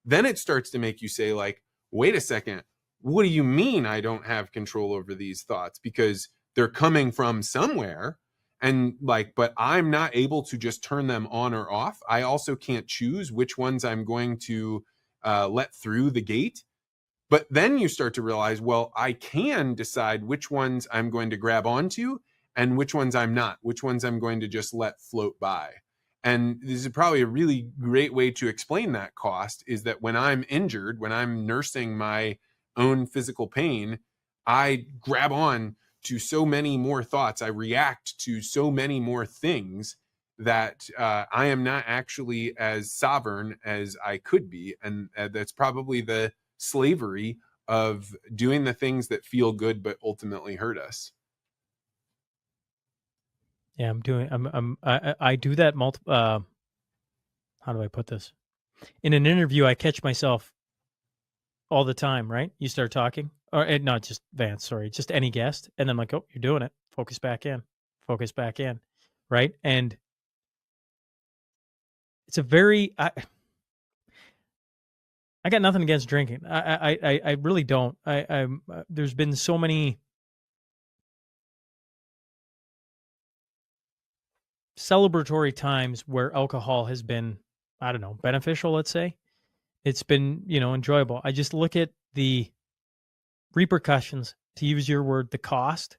Then it starts to make you say, like, wait a second, what do you mean I don't have control over these thoughts? Because they're coming from somewhere. And like, but I'm not able to just turn them on or off. I also can't choose which ones I'm going to let through the gate. But then you start to realize, well, I can decide which ones I'm going to grab onto and which ones I'm not, which ones I'm going to just let float by. And this is probably a really great way to explain that cost, is that when I'm injured, when I'm nursing my own physical pain, I grab on to so many more thoughts. I react to so many more things that I am not actually as sovereign as I could be. And that's probably the slavery of doing the things that feel good but ultimately hurt us. Yeah, I do that how do I put this? In an interview, I catch myself all the time, right? You start talking, or not just Vance, sorry, just any guest. And then I'm like, oh, you're doing it. Focus back in, right? And it's a very, I got nothing against drinking. I really don't. There's been so many celebratory times where alcohol has been, I don't know, beneficial, let's say. It's been, enjoyable. I just look at the repercussions, to use your word, the cost.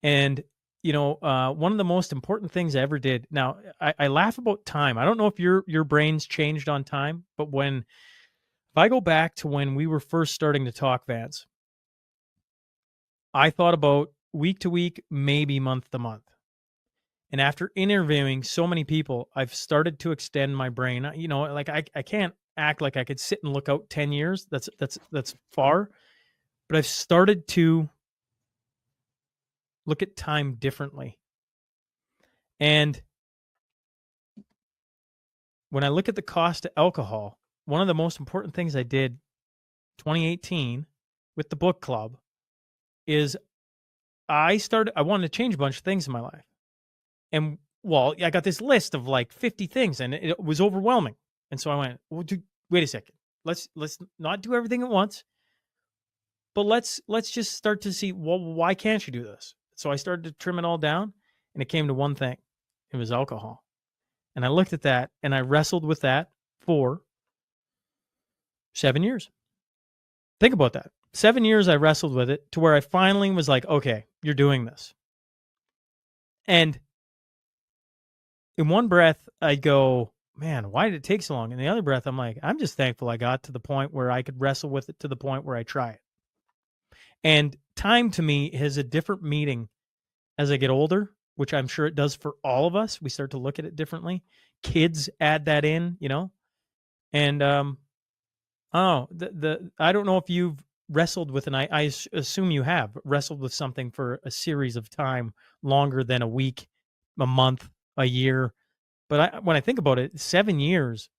And, one of the most important things I ever did. Now, I laugh about time. I don't know if your brain's changed on time, but if I go back to when we were first starting to talk, Vance, I thought about week to week, maybe month to month. And after interviewing so many people, I've started to extend my brain. Like I can't act like I could sit and look out 10 years. That's far. But I've started to look at time differently. And when I look at the cost of alcohol, one of the most important things I did 2018 with the book club is I wanted to change a bunch of things in my life. And well, I got this list of like 50 things, and it was overwhelming. And so I went, well, wait a second. Let's not do everything at once, but let's just start to see, well, why can't you do this? So I started to trim it all down, and it came to one thing. It was alcohol. And I looked at that, and I wrestled with that for 7 years. Think about that. 7 years I wrestled with it to where I finally was like, okay, you're doing this. And in one breath, I go, man, why did it take so long? In the other breath, I'm like, I'm just thankful I got to the point where I could wrestle with it to the point where I try it. And time to me has a different meaning as I get older, which I'm sure it does for all of us. We start to look at it differently. Kids add that in, And I don't know if you've wrestled with, and I assume you have wrestled with something for a series of time longer than a week, a month, a year. But when I think about it, 7 years,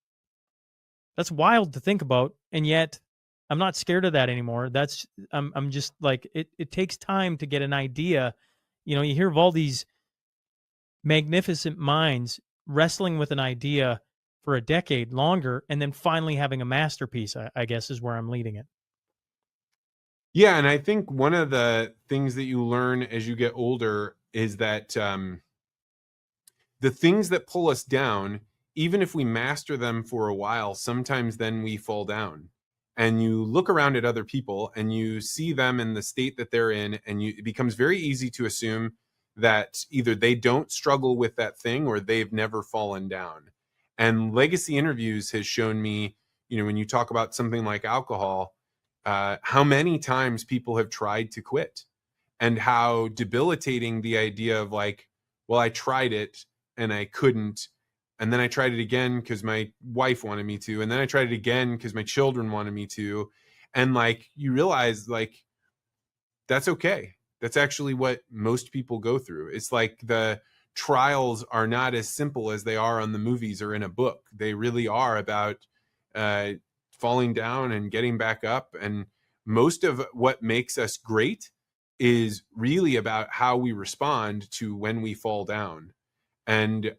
that's wild to think about. And yet I'm not scared of that anymore. I'm just like, it takes time to get an idea. You hear of all these magnificent minds wrestling with an idea for a decade longer and then finally having a masterpiece, I guess is where I'm leading it. Yeah, and I think one of the things that you learn as you get older is that the things that pull us down, even if we master them for a while, sometimes then we fall down. And you look around at other people and you see them in the state that they're in, and it becomes very easy to assume that either they don't struggle with that thing or they've never fallen down. And legacy interviews has shown me, when you talk about something like alcohol, how many times people have tried to quit, and how debilitating the idea of like, well, I tried it and I couldn't, and then I tried it again because my wife wanted me to, and then I tried it again because my children wanted me to, and like you realize like that's okay. That's actually what most people go through. It's like the trials are not as simple as they are on the movies or in a book. They really are about falling down and getting back up, and most of what makes us great is really about how we respond to when we fall down. And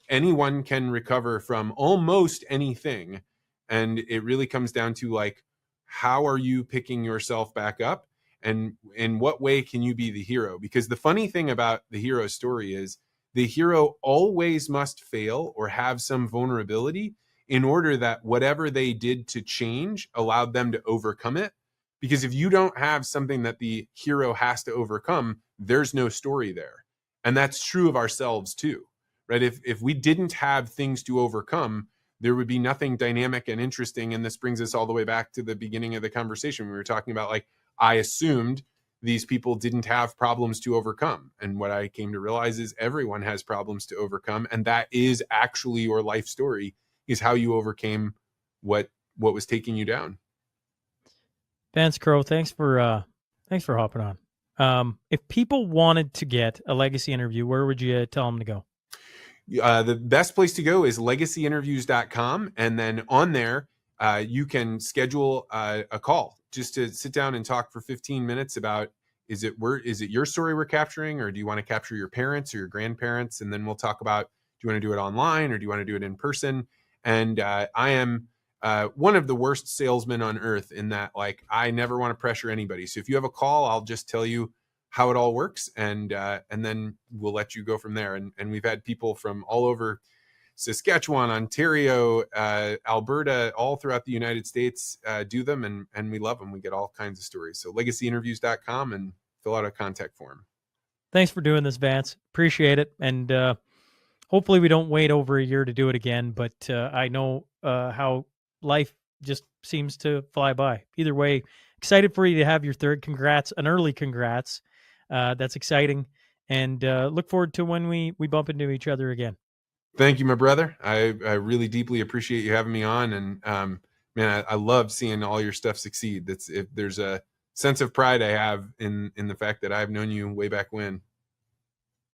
anyone can recover from almost anything, and it really comes down to like, how are you picking yourself back up, and in what way can you be the hero? Because the funny thing about the hero story is the hero always must fail or have some vulnerability in order that whatever they did to change allowed them to overcome it. Because if you don't have something that the hero has to overcome, there's no story there. And that's true of ourselves too, right? If we didn't have things to overcome, there would be nothing dynamic and interesting. And this brings us all the way back to the beginning of the conversation. We were talking about like, I assumed these people didn't have problems to overcome. And what I came to realize is everyone has problems to overcome. And that is actually your life story, is how you overcame what was taking you down. Vance Crowe, thanks for hopping on. If people wanted to get a legacy interview, where would you tell them to go? The best place to go is legacyinterviews.com. And then on there, you can schedule a call just to sit down and talk for 15 minutes about, is it your story we're capturing, or do you want to capture your parents or your grandparents? And then we'll talk about, do you want to do it online or do you want to do it in person? And I am one of the worst salesmen on earth in that, like, I never want to pressure anybody. So if you have a call, I'll just tell you how it all works, and then we'll let you go from there. And we've had people from all over Saskatchewan, Ontario, Alberta, all throughout the United States do them, and we love them. We get all kinds of stories. So legacyinterviews.com, and fill out a contact form. Thanks for doing this, Vance. Appreciate it. And hopefully we don't wait over a year to do it again, but I know how life just seems to fly by. Either way, excited for you to have your third. Congrats, an early congrats. That's exciting. And look forward to when we bump into each other again. Thank you, my brother. I really deeply appreciate you having me on. And man, I love seeing all your stuff succeed. If there's a sense of pride I have in the fact that I've known you way back when.